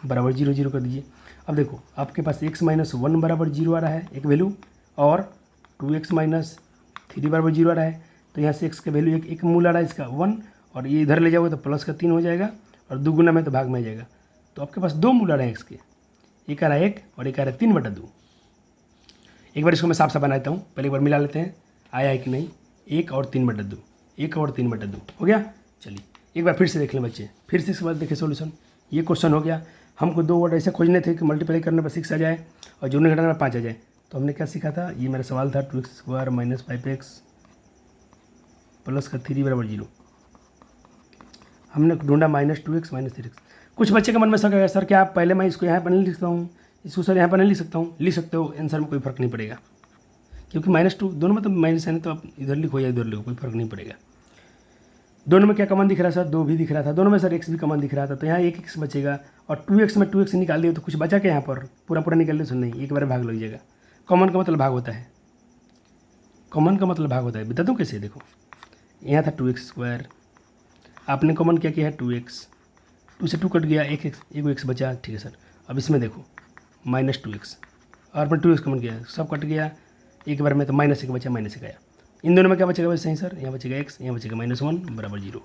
बराबर 0 0 कर दीजिए। अब देखो आपके पास x - 1 बराबर 0 आ रहा है एक वैल्यू, और 2x - 3 बराबर 0 आ रहा है, तो यहाँ से x का वैल्यू एक मूल आ रहा है इसका 1, और ये इधर ले जाओगे तो प्लस का 3 हो जाएगा, और 2 गुना में तो भाग में आ जाएगा, तो आपके पास 2 मूल आ रहे हैं x के, एक आ रहा है 1 और एक आ रहा है 3/2। एक बार इसको मैं साफ साफ बना देता हूँ, पहले एक बार मिला लेते हैं आया है कि नहीं। 1 और 3/2, 1 और 3/2 हो गया। चलिए एक बार फिर से देख लें बच्चे, फिर से इसके बाद देखें सॉल्यूशन। ये क्वेश्चन हो गया, हमको 2 वर्ड ऐसे खोजने थे कि मल्टीप्लाई करने पर 6 आ जाए और जोड़ने घटाने पर 5 आ जाए। तो हमने क्या सीखा था, ये मेरा सवाल था 2x² - 5x प्लस का 3 बराबर 0। हमने ढूंढा -2x - 3x। कुछ बच्चे के मन में शक है, सर क्या आप पहले मैं इसको यहाँ पर नहीं लिख सकता हूँ, इसको सर यहाँ पर नहीं लिख सकता हूँ? लिख सकते हो, आंसर में कोई फ़र्क नहीं पड़ेगा, क्योंकि -2 दोनों में तो माइनस है, तो आप इधर लिखो या इधर लिखो, कोई फ़र्क नहीं पड़ेगा। दोनों में क्या कॉमन दिख रहा है सर? 2 भी दिख रहा था, दोनों में सर x भी कॉमन दिख रहा था, तो यहाँ 1 x बचेगा, और 2x में 2x निकाल दिए तो कुछ बचा क्या यहाँ पर? पूरा निकाल दिए तो नहीं, एक बार भाग लग जाएगा। कॉमन का मतलब भाग होता है, कॉमन का मतलब भाग होता है, बता दूँ कैसे? देखो यहाँ था 2x², आपने कॉमन क्या किया है 2x, 2 से 2 कट गया, एक x बचा, ठीक है सर। अब इसमें देखो -2x और अपने 2x कॉमन किया, सब कट गया एक बार में, तो -1 बचा, -1 आया। इन दोनों में क्या बचेगा वैसे ही सर? यहाँ बचेगा x, यहाँ बचेगा -1 बराबर 0।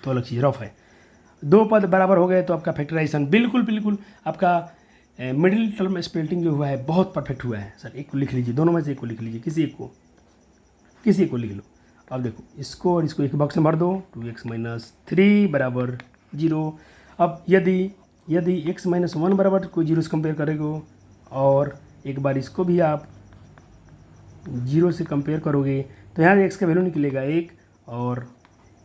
तो अलग चीज़ रफ है, 2 पद बराबर हो गए तो आपका फैक्टराइजेशन बिल्कुल आपका मिडिल टर्म स्प्लिटिंग जो हुआ है बहुत परफेक्ट हुआ है सर। एक को लिख लीजिए, दोनों में से एक को लिख लीजिए, किसी एक को लिख लो। अब देखो इसको और इसको एक बॉक्स में भर दो, 2x - 3 बराबर 0। अब यदि x - 1 बराबर कोई 0 से कंपेयर करेगो, और एक बार इसको भी आप 0 से कंपेयर करोगे तो यहाँ x का वैल्यू निकलेगा 1, और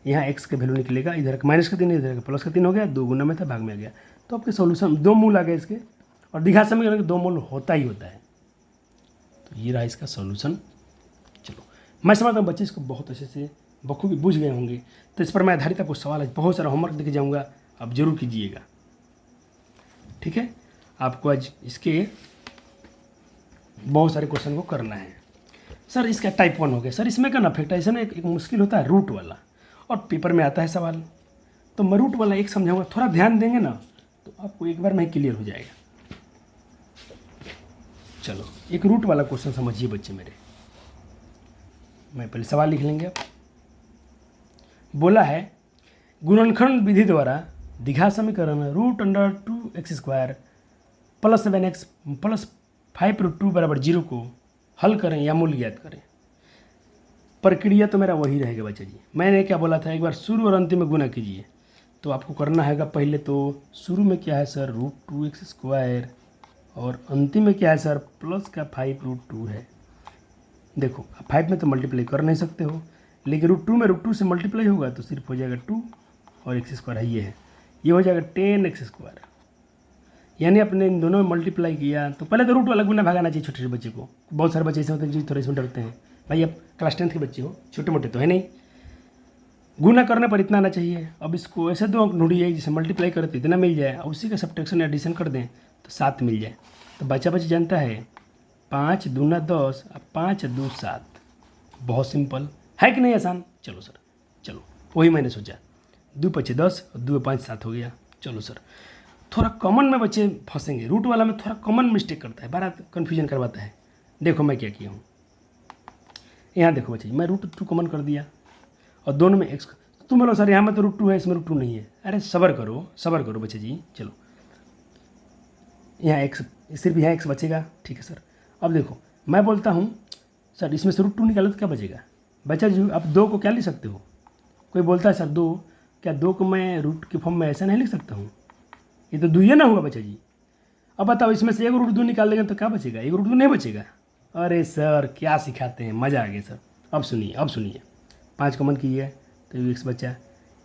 यहाँ x का वैल्यू निकलेगा, इधर का माइनस का 3 इधर का प्लस का 3 हो गया, 2 गुना में था भाग में आ गया। तो आपके सॉल्यूशन 2 मूल आ गए इसके, और द्विघात समीकरण के 2 मूल होता ही होता है। तो ये रहा इसका सॉल्यूशन। चलो मैं समझता हूँ बच्चे इसको बहुत अच्छे से बखूबी बुझ गए होंगे, तो इस पर मैं आधारित आपको सवाल आज बहुत सारा होमवर्क देके जाऊँगा, आप जरूर कीजिएगा, ठीक है। आपको आज इसके बहुत सारे क्वेश्चन को करना है। सर इसका टाइप 1 हो गया सर, इसमें का ना फैक्टराइजेशन एक मुश्किल होता है रूट वाला, और पेपर में आता है सवाल, तो मैं रूट वाला एक समझाऊंगा, थोड़ा ध्यान देंगे ना तो आपको एक बार में क्लियर हो जाएगा। चलो एक रूट वाला क्वेश्चन समझिए बच्चे मेरे, मैं पहले सवाल लिख लेंगे। अब बोला है गुणनखंड विधि द्वारा द्विघात समीकरण √2x² + 7x + 5√2 बराबर 0 को हल करें या मूल्य ज्ञात करें। प्रक्रिया तो मेरा वही रहेगा बच्चा जी, मैंने क्या बोला था, एक बार शुरू और अंतिम में गुना कीजिए। तो आपको करना है पहले तो शुरू में क्या है सर √2x², और अंतिम में क्या है सर प्लस का 5√2 है। देखो 5 में तो मल्टीप्लाई कर नहीं सकते हो, लेकिन √2 में √2 से मल्टीप्लाई होगा तो सिर्फ हो जाएगा 2 और x² है, ये हो जाएगा 10x²। यानी अपने इन दोनों में मल्टीप्लाई किया तो पहले तो रूट वाला गुना भागाना चाहिए छोटे छोटे बच्चे को। बहुत सारे बच्चे ऐसे होते हैं जो थोड़े इसमें डरते हैं, भाई अब क्लास 10th के बच्चे हो, छोटे मोटे तो है नहीं, गुना करने पर इतना आना चाहिए। अब इसको ऐसे 2 अंक ढूंढिए जिसे मल्टीप्लाई करें तो इतना मिल जाए, और उसी का सब्ट्रैक्शन एडिशन कर दें तो 7 मिल जाए। तो बच्चा जानता है 5 दूना 10 और 5 2 7, बहुत सिंपल है कि नहीं, आसान। चलो सर, चलो वही मैंने सोचा, 2 × 5 = 10 और 2 × 5 = 7 हो गया। चलो सर थोड़ा कॉमन में बच्चे फंसेंगे, रूट वाला में थोड़ा कॉमन मिस्टेक करता है, बड़ा कन्फ्यूजन करवाता है। देखो मैं क्या किया हूँ, यहाँ देखो बच्चे, मैं रूट 2 कॉमन कर दिया और दोनों में एक्स। तुम बोलो सर यहाँ में तो रूट 2 है, इसमें रूट 2 नहीं है। अरे सब्र करो बच्चे जी। चलो यहाँ एक्स, सिर्फ यहाँ एक्स बचेगा, ठीक है सर। अब देखो मैं बोलता हूँ सर इसमें से रूट 2 निकालो तो क्या बचेगा बच्चा जी। अब 2 को क्या लिख सकते हो, कोई बोलता है सर 2, क्या 2 को मैं रूट के फॉर्म में ऐसा नहीं लिख सकता हूँ, ये तो 2 ही ना हुआ बच्चा जी। अब बताओ इसमें से एक रूट 2 निकाल देंगे तो क्या बचेगा, एक रूट 2 नहीं बचेगा। अरे सर क्या सिखाते हैं, मज़ा आ गया सर। अब सुनिए 5 कॉमन की है तो ये एक्स बचा,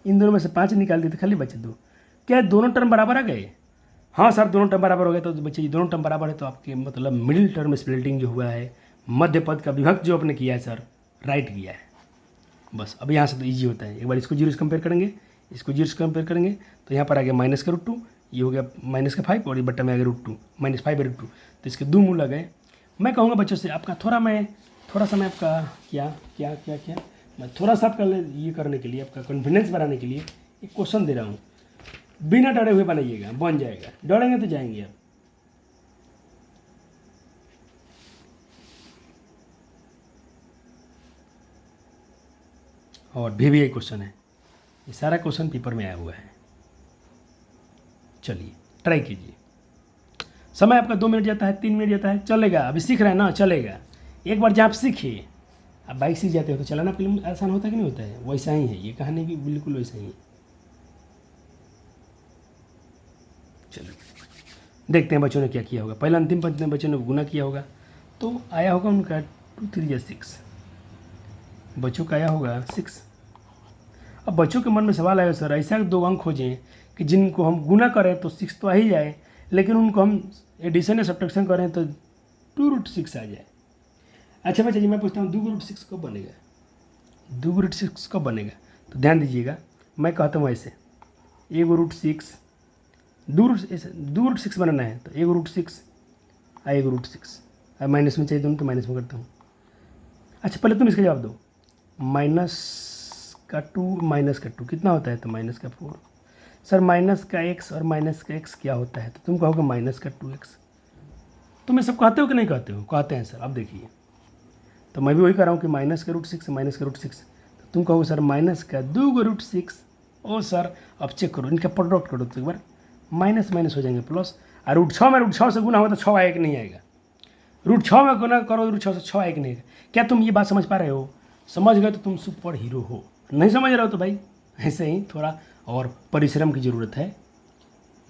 इन दोनों में से 5 निकाल दिए तो खाली बचे 2। क्या दोनों टर्म बराबर आ गए? हाँ सर दोनों टर्म बराबर हो गए। तो बच्चे जी दोनों टर्म बराबर है तो आपके मतलब मिडिल टर्म स्प्लिटिंग जो हुआ है, मध्य पद का विभक्त जो आपने किया है सर, राइट किया है। बस अब यहाँ से तो ईजी होता है। एक बार इसको 0 से कंपेयर करेंगे, इसको 0 से कंपेयर करेंगे तो यहाँ पर आ गया माइनस का रूट 2, ये हो गया माइनस का 5 और ये बट्टा में आ गया रूट 2, -5 रूट 2। तो इसके 2 मूल आ गए। मैं कहूँगा बच्चों से आपका थोड़ा सा मैं आपका क्या मैं थोड़ा सा आपका ये करने के लिए, आपका कॉन्फिडेंस बढ़ाने के लिए एक क्वेश्चन दे रहा हूँ। बिना डरे हुए बनाइएगा, बन जाएगा। डरेंगे तो जाएंगे आप। और भी एक क्वेश्चन है, ये सारा क्वेश्चन पेपर में आया हुआ है। चलिए ट्राई कीजिए। समय आपका 2 मिनट जाता है, 3 मिनट जाता है, चलेगा। अभी सीख रहे हैं ना, चलेगा। एक बार जब आप सीखिए, आप बाइक सीख जाते हो तो चलाना फिल्म आसान होता है कि नहीं होता है, वैसा ही है ये कहानी भी, बिल्कुल वैसा ही है। चलो देखते हैं बच्चों ने क्या किया होगा। पहला अंतिम पंक्ति में बच्चों ने गुना किया होगा तो आया होगा उनका 2 3 या 6, बच्चों का आया होगा 6। अब बच्चों के मन में सवाल आया सर ऐसा 2 अंक खोजें कि जिनको हम गुना करें तो 6 तो आ ही जाए, लेकिन उनको हम एडिशन या सब्ट्रैक्शन करें तो 2√6 आ जाए। अच्छा बच्चा जी मैं पूछता हूँ 2√6 कब बनेगा, 2√6 कब बनेगा? तो ध्यान दीजिएगा, मैं कहता हूँ ऐसे 1√6 2√6 बनाना है तो 1√6 1√6, अब माइनस में चाहिए दोनों तो माइनस में करता हूँ। अच्छा पहले तुम इसका जवाब दो, -2 कितना होता है? तो -4। सर -x और -x क्या होता है? तो तुम कहोगे -2x। तुम ये सब कहते हो कि नहीं कहते हो? कहते हैं सर। अब देखिए तो मैं भी वही कर रहा हूँ कि -√6 तो तुम कहोगे सर -2√6। ओ सर अब चेक करो, इनका प्रोडक्ट करो तो एक बार माइनस हो जाएंगे प्लस। और √6 में √6 से गुना होगा तो 6 आएगा कि नहीं आएगा? √6 में गुना करो √6 से 6 आएगा नहीं आएगा? क्या तुम ये बात समझ पा रहे हो? समझ गए तो तुम सुपर हीरो हो, नहीं समझ रहे हो तो भाई ऐसे ही थोड़ा और परिश्रम की ज़रूरत है।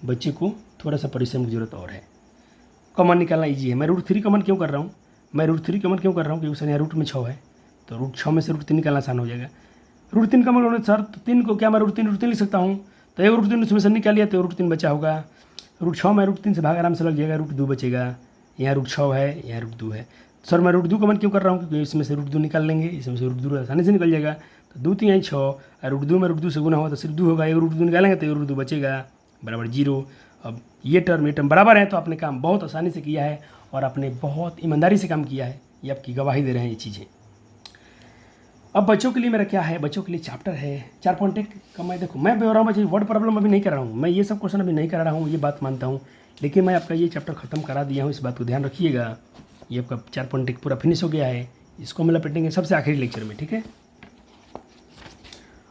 बच्चे को थोड़ा सा परिश्रम की ज़रूरत और है। कॉमन निकालना ईजी है। मैं √3 कॉमन क्यों कर रहा हूँ? क्योंकि सर यहाँ रूट में 6 है तो √6 में से √3 निकालना आसान हो जाएगा। √3 कॉमन करना सर तो 3 को क्या मैं √3 लिख सकता हूँ? तो एक √3 उसमें से निकाल लिया तो √3 बचा होगा। √6 में √3 से भाग आराम से लग जाएगा, √2 बचेगा। यहाँ √6 है, यहाँ √2 है। सर मैं √2 कॉमन क्यों कर रहा हूँ? क्योंकि इसमें से √2 निकाल लेंगे, इसमें से √2 आसानी से निकल जाएगा। तो 2 3 6 और √2 में √2 से गुना होगा तो सिर्फ 2 होगा, एक √2 निकालेंगे तो √2 बचेगा बराबर 0। अब ये टर्म बराबर है तो आपने काम बहुत आसानी से किया है और आपने बहुत ईमानदारी से काम किया है, ये आपकी गवाही दे रहे हैं ये चीज़ें। अब बच्चों के लिए मेरा क्या है, बच्चों के लिए चैप्टर है 4.1 का। मैं देखो मैं बोल रहा हूँ बच्चे वर्ड प्रॉब्लम अभी नहीं कर रहा हूँ, मैं ये सब क्वेश्चन अभी नहीं कर रहा हूँ, ये बात मानता हूँ, लेकिन मैं आपका ये चैप्टर ख़त्म करा दिया हूँ, इस बात को ध्यान रखिएगा। ये आपका 4.1 पूरा फिनिश हो गया है, इसको हम लपेटेंगे सबसे आखिरी लेक्चर में, ठीक है।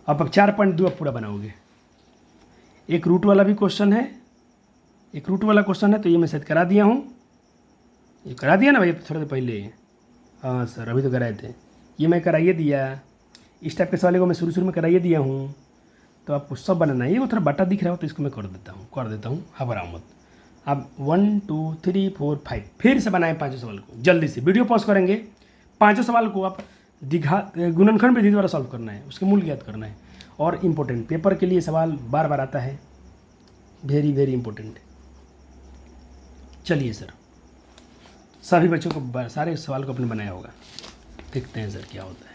अब 4.2 आप पूरा बनाओगे। एक रूट वाला भी क्वेश्चन है, तो ये मैं शायद करा दिया हूँ, ये करा दिया ना भाई थोड़ा देर पहले। हाँ सर अभी तो कराए थे, ये मैं कराइए दिया। इस टाइप के सवाल को मैं शुरू में कराइए दिया हूँ, तो आपको सब बनाना है। ये वो थोड़ा बटा दिख रहा हो तो इसको मैं कर देता हूँ घबराओ मत। अब 1 2 3 4 5 फिर से बनाएं 5 सवाल को जल्दी से, वीडियो पॉज करेंगे। 5 सवाल को आप गुणनखंड विधि द्वारा सॉल्व करना है, उसके मूल ज्ञात करना है। और इम्पोर्टेंट पेपर के लिए सवाल बार बार आता है, वेरी वेरी इंपॉर्टेंट। चलिए सर सभी बच्चों को सारे सवाल को अपने बनाया होगा, देखते हैं सर क्या होता है।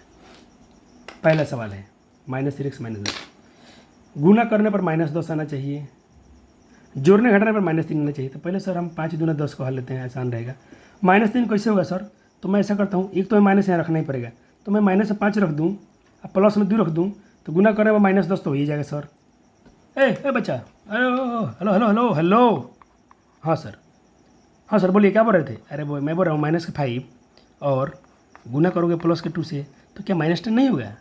पहला सवाल है -3x -10, गुना करने पर -10 आना चाहिए, जोड़ने घटाने पर -3 आना चाहिए। तो पहले सर हम 5 दूना 10 को हल लेते हैं, आसान रहेगा। -3 कैसे होगा सर? तो मैं ऐसा करता हूँ, एक तो मैं माइनस यहाँ रखना ही पड़ेगा, तो मैं -5 रख दूँ और प्लस में 2 रख दूँ, तो गुना करने पर -10 तो हो ही जाएगा सर। ए बच्चा, hello hello hello hello hello. हाँ सर, हाँ सर बोलिए, क्या बोल रहे थे? अरे वो मैं बोल रहा हूँ -5 और गुना करोगे +2 से तो क्या -10 नहीं होगा?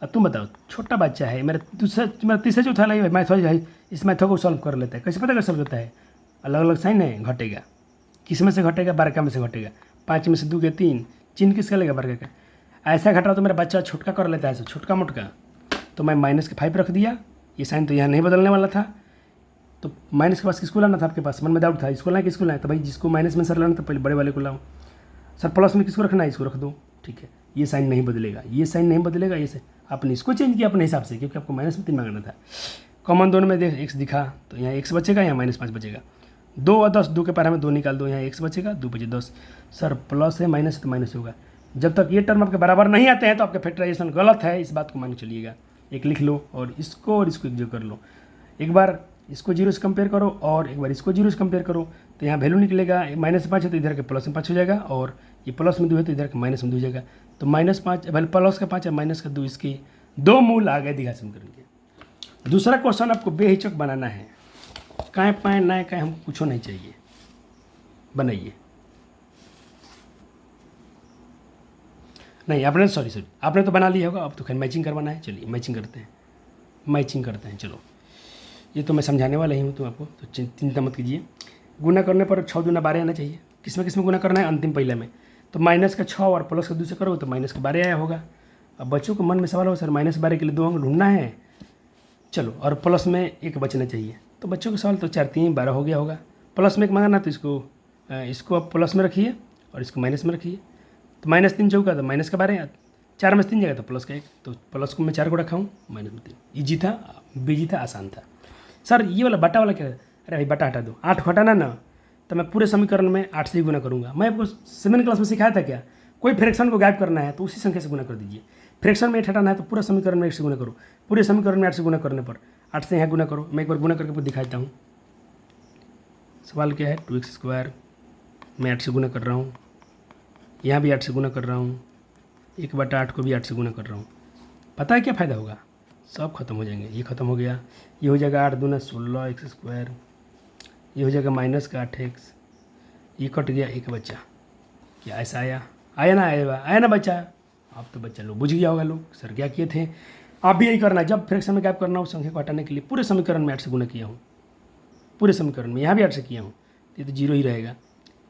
अब तुम बताओ, छोटा बच्चा है मेरा तीसरा चौथा लगे मैथ है, इस मैथों को सॉल्व कर लेता है। कैसे पता कर सॉल्व होता है? अलग अलग साइन है, घटेगा। किस में से घटेगा? बरका में से घटेगा। 5 में से 2 के 3, चिन्ह किसका लेगा? बरका का। ऐसा घटा तो मेरा बच्चा छुटका कर लेता है, छुटका मुटका। तो मैं -5 रख दिया, ये साइन तो यहाँ नहीं बदलने वाला था। तो माइनस के पास किसको लाना था? आपके पास मन में डाउट था, इसको लाए किसको लाए? तो भाई जिसको माइनस में सर लाना था पहले बड़े वाले को लाओ। सर प्लस में किसको रखना है? इसको रख दो, ठीक है। ये साइन नहीं बदलेगा, ये साइन नहीं बदलेगा, ये साइन आपने इसको चेंज किया अपने हिसाब से, क्योंकि आपको -3 मांगना था। कॉमन दोनों में देख x दिखा, तो यहाँ x बचेगा, यहाँ -5 बचेगा। 2 और 10, 2 के पारा में 2 निकाल दो, यहाँ x बचेगा, 2 बचे 10। सर प्लस है माइनस है तो माइनस होगा। जब तक ये टर्म आपके बराबर नहीं आते हैं तो आपका फैक्टराइजेशन गलत है, इस बात को मान के चलिएगा। एक लिख लो और इसको एक जो कर लो। एक बार इसको 0 से कंपेयर करो और एक बार इसको 0 से कंपेयर करो, तो यहाँ वैल्यू निकलेगा -5 है तो इधर के +5 हो जाएगा, और ये +2 है तो इधर के -2 हो जाएगा। तो -5 भले +5 है, -2, इसके 2 मूल आ गए दिघा समीकरण के। दूसरा क्वेश्चन आपको बेहिचक बनाना है, काएँ पाएँ ना काएँ, हमको कुछ नहीं चाहिए, बनाइए। नहीं आपने सॉरी आपने तो बना लिया होगा, अब तो खैर मैचिंग करवाना है। चलिए मैचिंग करते हैं चलो। ये तो मैं समझाने वाला ही हूँ तो आपको, तो चिंता मत कीजिए। गुना करने पर 6 दूना 12 आना चाहिए। किसमें गुना करना है? अंतिम पहले में। तो -6 और +2 से करो तो -12 आया होगा। अब बच्चों को मन में सवाल हो, सर -12 के लिए 2 अंक ढूंढना है, चलो, और प्लस में 1 बचना चाहिए। तो बच्चों का सवाल तो 4 3 12 हो गया होगा। प्लस में 1 मांगना, तो इसको आप प्लस में रखिए और इसको माइनस में रखिए। तो -3 चौका तो -12, 4 में से 3 जाएगा तो +1, तो प्लस को मैं 4 को रखा हूँ, -3। ईजी था, बीजी था, आसान था। सर ये वाला बटा वाला क्या है? अरे भाई बटा हटा दो, 8 घटाना ना, तो मैं पूरे समीकरण में 8 से ही गुना करूँगा। मैं आपको 7 क्लास में सिखाया था क्या? कोई फ्रैक्शन को गायब करना है तो उसी संख्या से गुना कर दीजिए। फ्रैक्शन में 8 हटाना है तो पूरा समीकरण में 8 से गुना करो। पूरे समीकरण में 8 से गुना करने पर 8 से यहाँ गुना करो। मैं एक बार गुना करके आपको दिखाता हूँ। सवाल क्या है? 2x², मैं 8 से गुना कर रहा हूँ, यहाँ भी 8 से गुना कर रहा हूँ, 1/8 को भी 8 से गुना कर रहा हूँ। पता है क्या फ़ायदा होगा? सब खत्म हो जाएंगे। ये खत्म हो गया, ये हो जाएगा 8 दूना 16 x², ये हो जाएगा -8x, ये कट गया, 1 बच्चा। क्या ऐसा आया ना बच्चा? अब तो बच्चा लोग बुझ गया होगा, लोग सर क्या किए थे। आप भी यही करना, जब फ्रैक्शन में गैप करना हो संख्या को हटाने के लिए पूरे समीकरण में 8 से गुना किया हूँ, पूरे समीकरण में यहाँ भी 8 से किया हूँ, ये तो 0 ही रहेगा,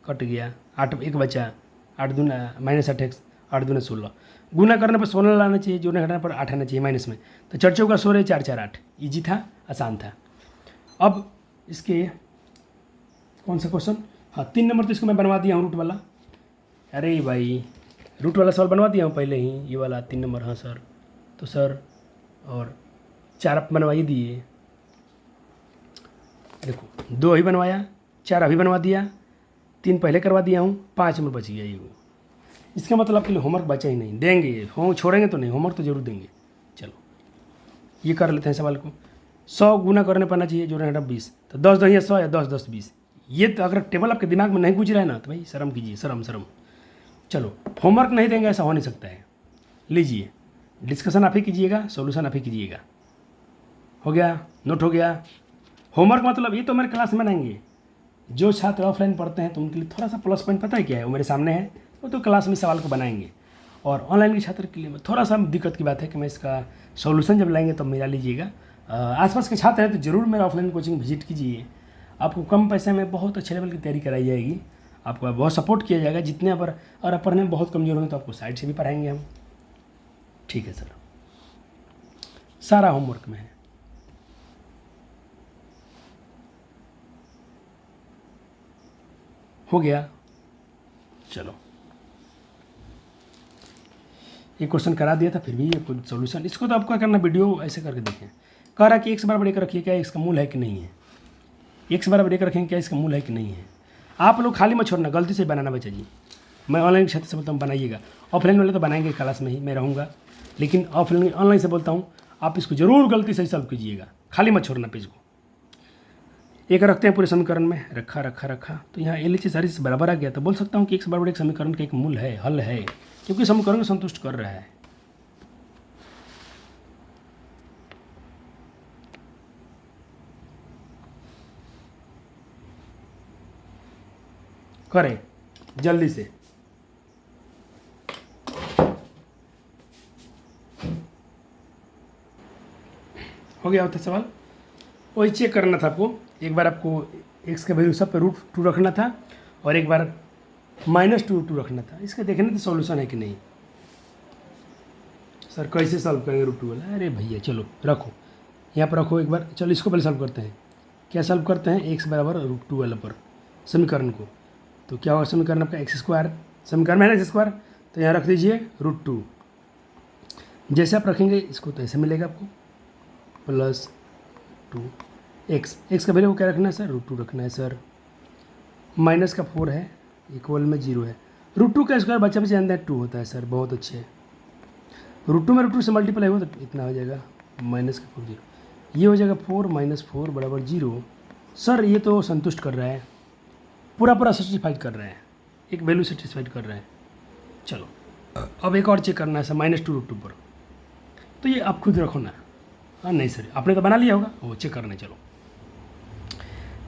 कट गया, 8 1 बचा, 8 दूना -8x, 8 दूना 16, गुना करने पर 16 लाना चाहिए, जोड़ने घटाने पर 8 आना चाहिए माइनस में। तो 4 चौका 16, 4 4 8, ईजी था, आसान था। अब इसके कौन सा क्वेश्चन? हाँ 3 नंबर तो इसको मैं बनवा दिया हूँ रूट वाला। अरे भाई रूट वाला सवाल बनवा दिया हूँ पहले ही, ये वाला 3 नंबर। हाँ सर, तो सर और 4 आप बनवा ही दिए, देखो 2 अभी बनवाया, 4 अभी बनवा दिया, 3 पहले करवा दिया हूँ, 5 नंबर बच गया ये वो। इसका मतलब आपके लिए होमवर्क बचा ही नहीं, देंगे होम छोड़ेंगे तो नहीं, होमवर्क तो जरूर देंगे। चलो ये कर लेते हैं सवाल को। 100 गुना करने पाना चाहिए, जोड़ने घटा 20, तो 10 10 100 या 10 10 20। ये तो अगर टेबल आपके दिमाग में नहीं गुज रहा है ना तो भाई शर्म कीजिए, शर्म। चलो होमवर्क नहीं देंगे ऐसा हो नहीं सकता है। लीजिए डिस्कशन आप ही कीजिएगा, सॉल्यूशन आप ही कीजिएगा। हो गया, नोट हो गया। होमवर्क मतलब ये तो मेरे क्लास में बनाएंगे। जो छात्र ऑफलाइन पढ़ते हैं तो उनके लिए थोड़ा सा प्लस पॉइंट पता है क्या है? वो मेरे सामने है, वो तो क्लास में सवाल को बनाएंगे। और ऑनलाइन के छात्र के लिए थोड़ा सा दिक्कत की बात है कि मैं इसका सॉल्यूशन जब लाएंगे तब मेरा लीजिएगा। आसपास के छात्र हैं तो ज़रूर मेरा ऑफलाइन कोचिंग विजिट कीजिए। आपको कम पैसे में बहुत अच्छे लेवल की तैयारी कराई जाएगी, आपको बहुत सपोर्ट किया जाएगा। जितने पर और आप पढ़ने में बहुत कमज़ोर होंगे तो आपको साइड से भी पढ़ाएंगे हम। ठीक है सर, सारा होमवर्क में है। हो गया, चलो ये क्वेश्चन करा दिया था, फिर भी ये कुछ सॉल्यूशन, इसको तो आपको करना वीडियो ऐसे करके देखें। कह रहा कि x बराबर 1 रखिए, क्या इसका मूल है कि नहीं है? x बराबर 1 रखेंगे, क्या इसका मूल है कि नहीं है? आप लोग खाली मत छोड़ना, गलती से बनाना बच्चा जी। मैं ऑनलाइन क्षेत्र से बोलता हूँ बनाइएगा, ऑफलाइन वाले तो बनाएंगे क्लास में ही मैं रहूँगा, लेकिन ऑफलाइन ऑनलाइन से बोलता हूँ आप इसको ज़रूर गलती से सॉल्व कीजिएगा, खाली मत छोड़ना पेज को। 1 रखते हैं पूरे समीकरण में, रखा तो यहाँ LHS सारी से बराबर आ गया, तो बोल सकता हूँ कि x बराबर 1 समीकरण का एक मूल है, हल है, क्योंकि समीकरण को संतुष्ट कर रहा है। करें जल्दी से। हो गया होता सवाल, वही चेक करना था आपको। एक बार आपको एक्स का वैल्यू सब पे √2 रखना था और एक बार -2 रखना था। इसका देखना था सॉल्यूशन है कि नहीं। सर कैसे सॉल्व करेंगे √2 वाला? अरे भैया चलो रखो, यहाँ पर रखो एक बार। चलो इसको पहले सॉल्व करते हैं। क्या सॉल्व करते हैं? एक्स बराबर √2 वाला पर समीकरण को। तो क्या होगा समीकरण आपका? x², समीकरण में है ना x², तो यहाँ रख दीजिए √2। जैसे आप रखेंगे इसको तो ऐसे मिलेगा आपको +2 एक्स का वैल्यू को क्या रखना है सर? √2 रखना है सर। माइनस का 4 है, इक्वल में 0 है। √2 का स्क्वायर बच्चा बच्चे अंदर 2 होता है सर, बहुत अच्छे। √2 में √2 से मल्टीप्लाई हो तो इतना हो जाएगा -4 0। ये हो जाएगा 4 - 4 बराबर 0। सर ये तो संतुष्ट कर रहा है, पूरा सेटिस्फाइड कर रहा है, एक वैल्यू सेटिस्फाइड कर रहा है। चलो अब एक और चेक करना है सर -2 √2 पर। तो ये आप खुद रखो ना। हाँ नहीं सर आपने तो बना लिया होगा, वो चेक करना है। चलो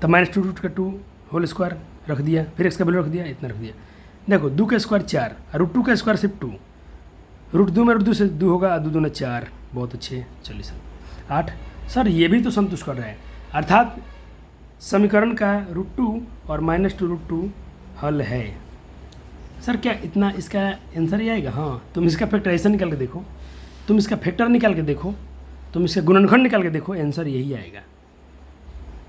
तो -2 √2 होल स्क्वायर रख दिया, फिर एक्स का वैल्यू रख दिया, इतना रख दिया। देखो 2 का स्क्वायर 4 और √2 का स्क्वायर सिर्फ 2। √2 में √2 से 2 होगा, 2 दूना 4, बहुत अच्छे। चलिए सर 8। सर ये भी तो संतुष्ट कर रहा है, अर्थात समीकरण का √2 और -2 √2 हल है। सर क्या इतना इसका आंसर ही आएगा? हाँ, तुम इसका फैक्टराइजेशन निकाल के देखो, तुम इसका फैक्टर निकाल के देखो, तुम इसका गुणनखंड निकाल के देखो, आंसर यही आएगा।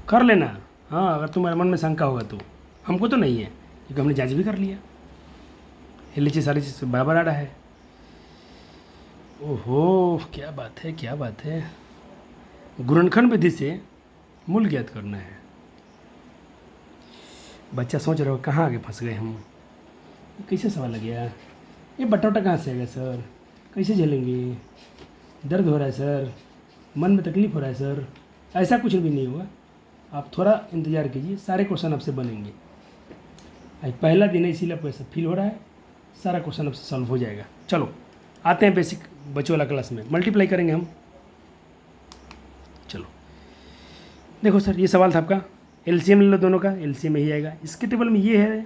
कर लेना। हाँ अगर तुम्हारे मन में शंका होगा तो, हमको तो नहीं है क्योंकि हमने जांच भी कर लिया, नीचे सारी चीज़ बराबर आ रहा है। ओहो क्या बात है, क्या बात है। गुणनखंड विधि से मूल ज्ञात करना है। बच्चा सोच रहे हो कहाँ आगे फंस गए हम, कैसे सवाल लग गया? ये बटौटा कहाँ से आएगा सर, कैसे झेलेंगे? दर्द हो रहा है सर, मन में तकलीफ़ हो रहा है सर। ऐसा कुछ भी नहीं होगा, आप थोड़ा इंतज़ार कीजिए, सारे क्वेश्चन आपसे बनेंगे। आज पहला दिन है इसीलिए आपको ऐसा फील हो रहा है, सारा क्वेश्चन आपसे सॉल्व हो जाएगा। चलो आते हैं बेसिक बच्चों वाला क्लास में, मल्टीप्लाई करेंगे हम। चलो देखो सर ये सवाल था आपका, एलसीएम ले लो दोनों का, एलसीएम यही आएगा। इसके टेबल में ये है,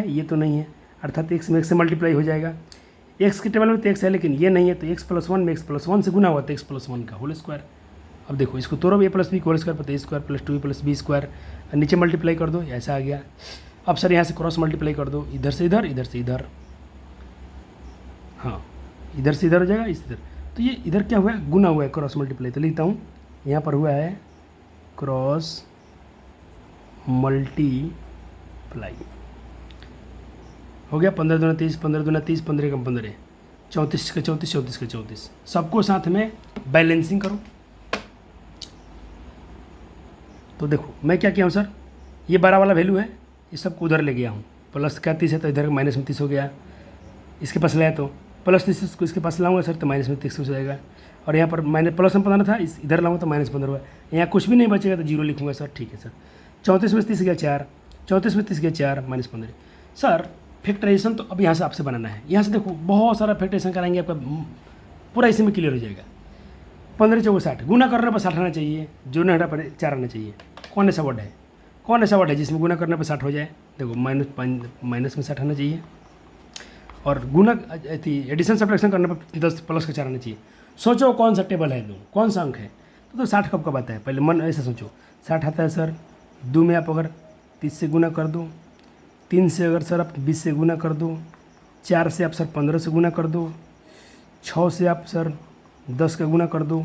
ये तो नहीं है, अर्थात एक्स में एक्स से मल्टीप्लाई हो जाएगा। एक्स के टेबल में तो एक्स है लेकिन ये नहीं है, तो x+1 में x+1 से गुना हुआ तो x+1 का होल स्क्वायर। अब देखो इसको तोड़ो, a + b होल स्क्वायर पर a² + 2a + b स्क्वायर, नीचे मल्टीप्लाई कर दो, ऐसा आ गया। अब सर यहाँ से क्रॉस मल्टीप्लाई कर दो, इधर से इधर, इधर से इधर, हाँ इधर से इधर हो जाएगा, इस इधर। तो ये इधर क्या हुआ है? गुना हुआ है, क्रॉस मल्टीप्लाई। तो लिखता हूँ यहाँ पर हुआ है क्रॉस मल्टीप्लाई। हो गया 15 दूना 30, 15 दूना 30, 15 कम 15, 34 का 34, 34 का 34। सबको साथ में बैलेंसिंग करो। तो देखो मैं क्या किया हूँ सर, ये 12 वाला वैल्यू है, ये सबको उधर ले गया हूँ। प्लस का 30 है तो इधर -30 हो गया, इसके पास लाया तो +30 को इसके पास लाऊंगा सर तो -30 हो जाएगा। और यहाँ पर मैंने प्लस में 15 था, इधर लाऊंगा तो -15 हुआ। यहाँ कुछ भी नहीं बचेगा तो 0 लिखूंगा सर, ठीक है सर। 34 में 30 गया 4, 34 में 30 गया 4, -15। सर फैक्टराइजेशन तो अब यहाँ से आपसे बनाना है। यहाँ से देखो बहुत सारा फैक्टराइजेशन कराएंगे, आपका पूरा इसी में क्लियर हो जाएगा। 15 × 4 = 60, गुना करने पर 60 आना चाहिए, जोड़ने हटा पर 4 आना चाहिए। कौन ऐसा वर्ड है, कौन ऐसा वर्ड है जिसमें गुना करने पर 60 हो जाए? देखो माइनस में 60 आना चाहिए, और गुना एडिशन सब्ट्रैक्शन करने पर 10 + का 4 आना चाहिए। सोचो कौन सा टेबल है, दो कौन सा अंक है? तो 60 कब आता है, पहले मन ऐसा सोचो। 60 आता है सर 2 में आप अगर 30 से गुना कर दो, 3 से अगर सर आप 20 से गुना कर दो, 4 से आप सर 15 से गुना कर दो, 6 से आप सर 10 का गुना कर दो,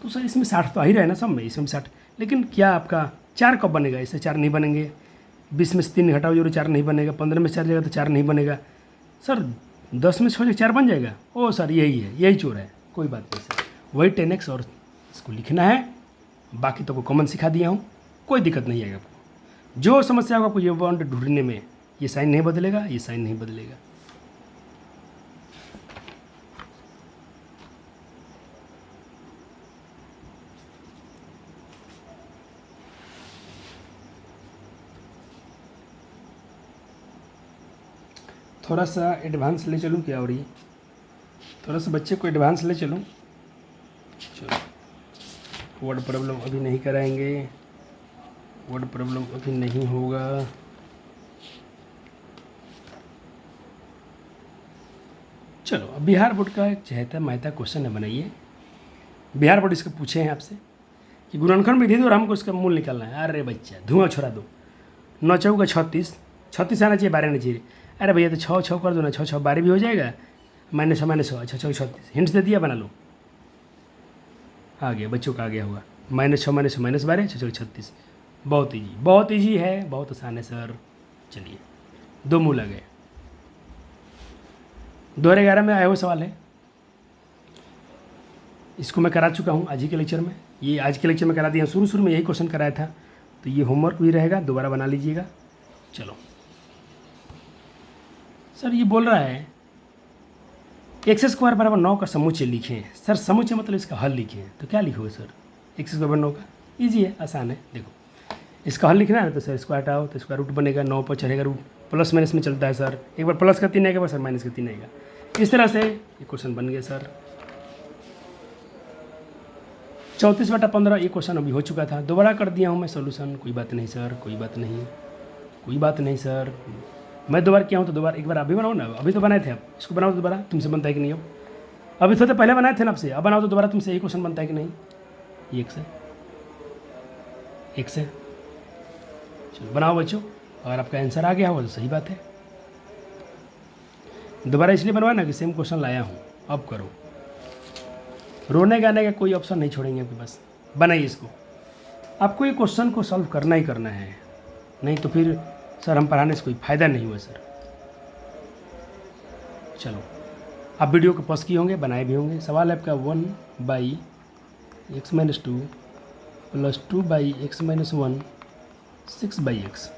तो सर इसमें 60 तो आ ही रहा है ना सब में, इसमें 60। लेकिन क्या आपका 4 कब बनेगा? इससे 4 नहीं बनेंगे। 20 में से 3 घटाओ जरूर 4 नहीं बनेगा। 15 में से 4 जाएगा तो 4 नहीं बनेगा सर। 10 में से 6 4 बन जाएगा। ओ सर यही है, यही चोर है, कोई बात नहीं सर। वही 10x और इसको लिखना है, बाकी तो को कॉमन सिखा दिया हूँ, कोई दिक्कत नहीं आएगा आपको। जो समस्या होगा आपको ये बॉन्ड ढूंढने में, ये साइन नहीं बदलेगा, ये साइन नहीं बदलेगा। थोड़ा सा एडवांस ले चलूँ क्या? और ये थोड़ा सा बच्चे को एडवांस ले चलूँ। चलो वर्ड प्रॉब्लम अभी नहीं कराएंगे, वर्ड प्रॉब्लम अभी नहीं होगा। चलो अब बिहार बोर्ड का एक चहेता महता क्वेश्चन है, बनाइए। बिहार बोर्ड इसको पूछे हैं आपसे कि गुणनखंड विधि दो और हमको इसका मूल निकालना है। अरे बच्चा धुआं छोड़ा दो। 9 चौका 36, 36 आना चाहिए, 12 आना चाहिए। अरे भैया तो 6 6 कर दो ना, 6 6 12 भी हो जाएगा। -6 -6 6 6 36, हिंट्स दे दिया, बना लो। आ गया बच्चों का, आ गया होगा। -6 -12 6 6 36। बहुत ईजी, बहुत ईजी है, बहुत आसान है सर। चलिए 2 मूल आ गए। 2011 में आया हुआ सवाल है, इसको मैं करा चुका हूँ आज ही के लेक्चर में। ये आज के लेक्चर में करा दिया, शुरू में यही क्वेश्चन कराया था, तो ये होमवर्क भी रहेगा, दोबारा बना लीजिएगा। चलो सर ये बोल रहा है x² = 9 का समूचे लिखें। सर समूचे मतलब इसका हल लिखें, तो क्या लिखोगे सर? x² = 9 का ईजी है, आसान है। देखो इसका हल लिखना है तो सर स्क्वायर हटाओ तो स्क्वायर रूट बनेगा, 9 पर चढ़ेगा रूट, प्लस माइनस में चलता है सर, एक बार प्लस का 3 आएगा, सर माइनस का 3 आएगा। इस तरह से ये क्वेश्चन बन गया सर। 34/15 ये क्वेश्चन अभी हो चुका था, दोबारा कर दिया हूँ मैं सोल्यूशन। कोई बात नहीं सर, कोई बात नहीं, कोई बात नहीं सर। मैं दोबारा किया हूँ तो दोबारा एक बार अभी बनाओ ना, अभी तो बनाए थे आप, इसको बनाओ तो दोबारा, तुमसे बनता है कि नहीं? हो अभी तो पहले बनाए थे ना आपसे, अब बनाओ तो दोबारा तुमसे यही क्वेश्चन बनता है कि नहीं? ये एक से चलो बनाओ बच्चों, अगर आपका आंसर आ गया हो तो सही बात है। दोबारा इसलिए बनवाया ना कि सेम क्वेश्चन लाया हूँ, अब करो। रोने गाने का कोई ऑप्शन नहीं छोड़ेंगे आपके पास, बनाइए इसको। आपको ये क्वेश्चन को सॉल्व करना ही करना है, नहीं तो फिर सर हम पढ़ाने से कोई फ़ायदा नहीं हुआ सर। चलो आप वीडियो को पॉज किए होंगे, बनाए भी होंगे। सवाल है आपका 1/x - 2 + 2/x - 1 6/x।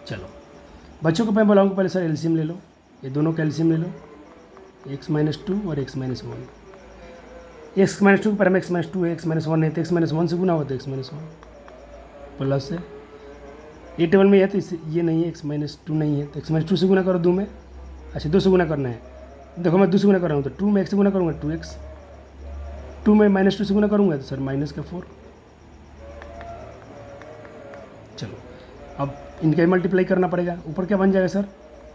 चलो बच्चों को मैं बोलाऊँगा पहले सर एलसीएम ले लो, ये दोनों का एलसीएम ले लो, x - 2 और x - 1। x - 2 पर हम x - 2 है, x - 1 है, तो x - 1 से गुना होता है x - 1 प्लस है। ये टेबल में है तो ये नहीं है, x - 2 नहीं है, तो x - 2 से गुना करो 2 में। अच्छा 2 से गुना करना है, देखो मैं 2 से गुना कर रहा हूँ, तो 2 में x से गुना करूँगा 2x, 2 में -2 से गुना करूँगा तो सर -4। चलो अब इनका मल्टीप्लाई करना पड़ेगा, ऊपर क्या बन जाएगा सर?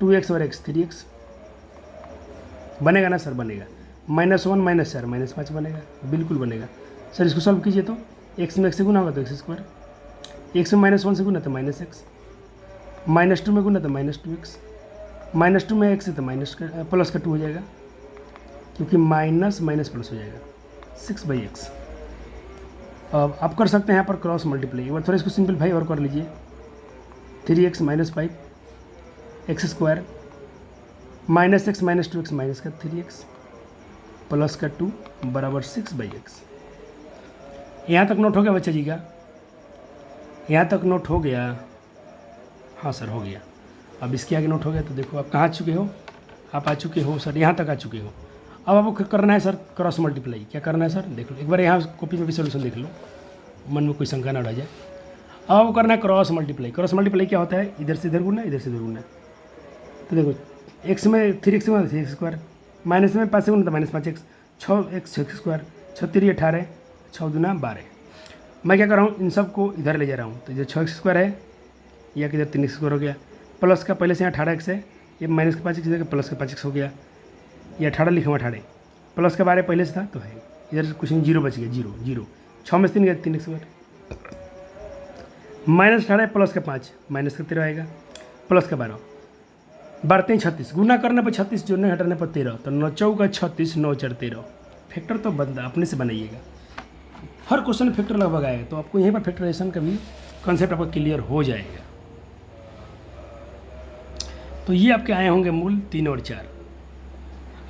2x और x 3x बनेगा ना सर? बनेगा। -1 -4 -5 बनेगा, बिल्कुल बनेगा सर। इसको सॉल्व कीजिए तो x में x से गुना होगा तो x², x में -1 से गुना तो -x, -2 में गुना तो -2x, -2 में x है तो प्लस का 2 हो जाएगा, क्योंकि माइनस माइनस प्लस हो जाएगा 6/x। अब आप कर सकते हैं यहाँ पर क्रॉस मल्टीप्लाई, एक बार थोड़ा इसको सिंपलीफाई और कर लीजिए। 3x - 5 x² -x - 2x minus का 3x प्लस का 2 बराबर 6/x। यहाँ तक नोट हो गया बच्चा जी का? यहाँ तक नोट हो गया? हाँ सर हो गया। अब इसके आगे नोट हो गया तो देखो आप कहाँ आ चुके हो, आप आ चुके हो सर, यहाँ तक आ चुके हो। अब आपको करना है सर क्रॉस मल्टीप्लाई। क्या करना है सर? देख लो एक बार, यहाँ कॉपी में भी सोल्यूशन देख लो, मन में कोई शंका ना उड़ा जाए। अब आपको करना है क्रॉस मल्टीप्लाई। क्रॉस मल्टीप्लाई क्या होता है? इधर से इधर गुना, इधर से इधर गुना। तो देखो x में 3x से गुना 3x², माइनस में 5 से गुना तो -5x, 6x 6² 6 3 18 6 दूना 12। मैं क्या कर रहा हूँ, इन सब को इधर ले जा रहा हूँ, तो इधर 6x² है, या किधर 3x² हो गया, प्लस का पहले से यहाँ 18x है, ये माइनस का 5x इधर प्लस का 5x हो गया, ये 18 लिखा हुआ 18, प्लस का 12 पहले से था तो है, इधर कुछ नहीं, 0 बच गया, 0 6 में से 3 गया 3x², -18 प्लस का 5 माइनस का 13 आएगा, प्लस का 12 बढ़ते हैं 36, गुना करने पर 36, जोड़ने हटाने पर 13, तो 9 चौका 36 9 4 13। फैक्टर तो बंदा अपने से बनाइएगा, हर क्वेश्चन फैक्टर लगभग आएगा, तो आपको यहीं पर फैक्टराइजेशन का भी कॉन्सेप्ट आपका क्लियर हो जाएगा। तो ये आपके आए होंगे मूल 3 और 4।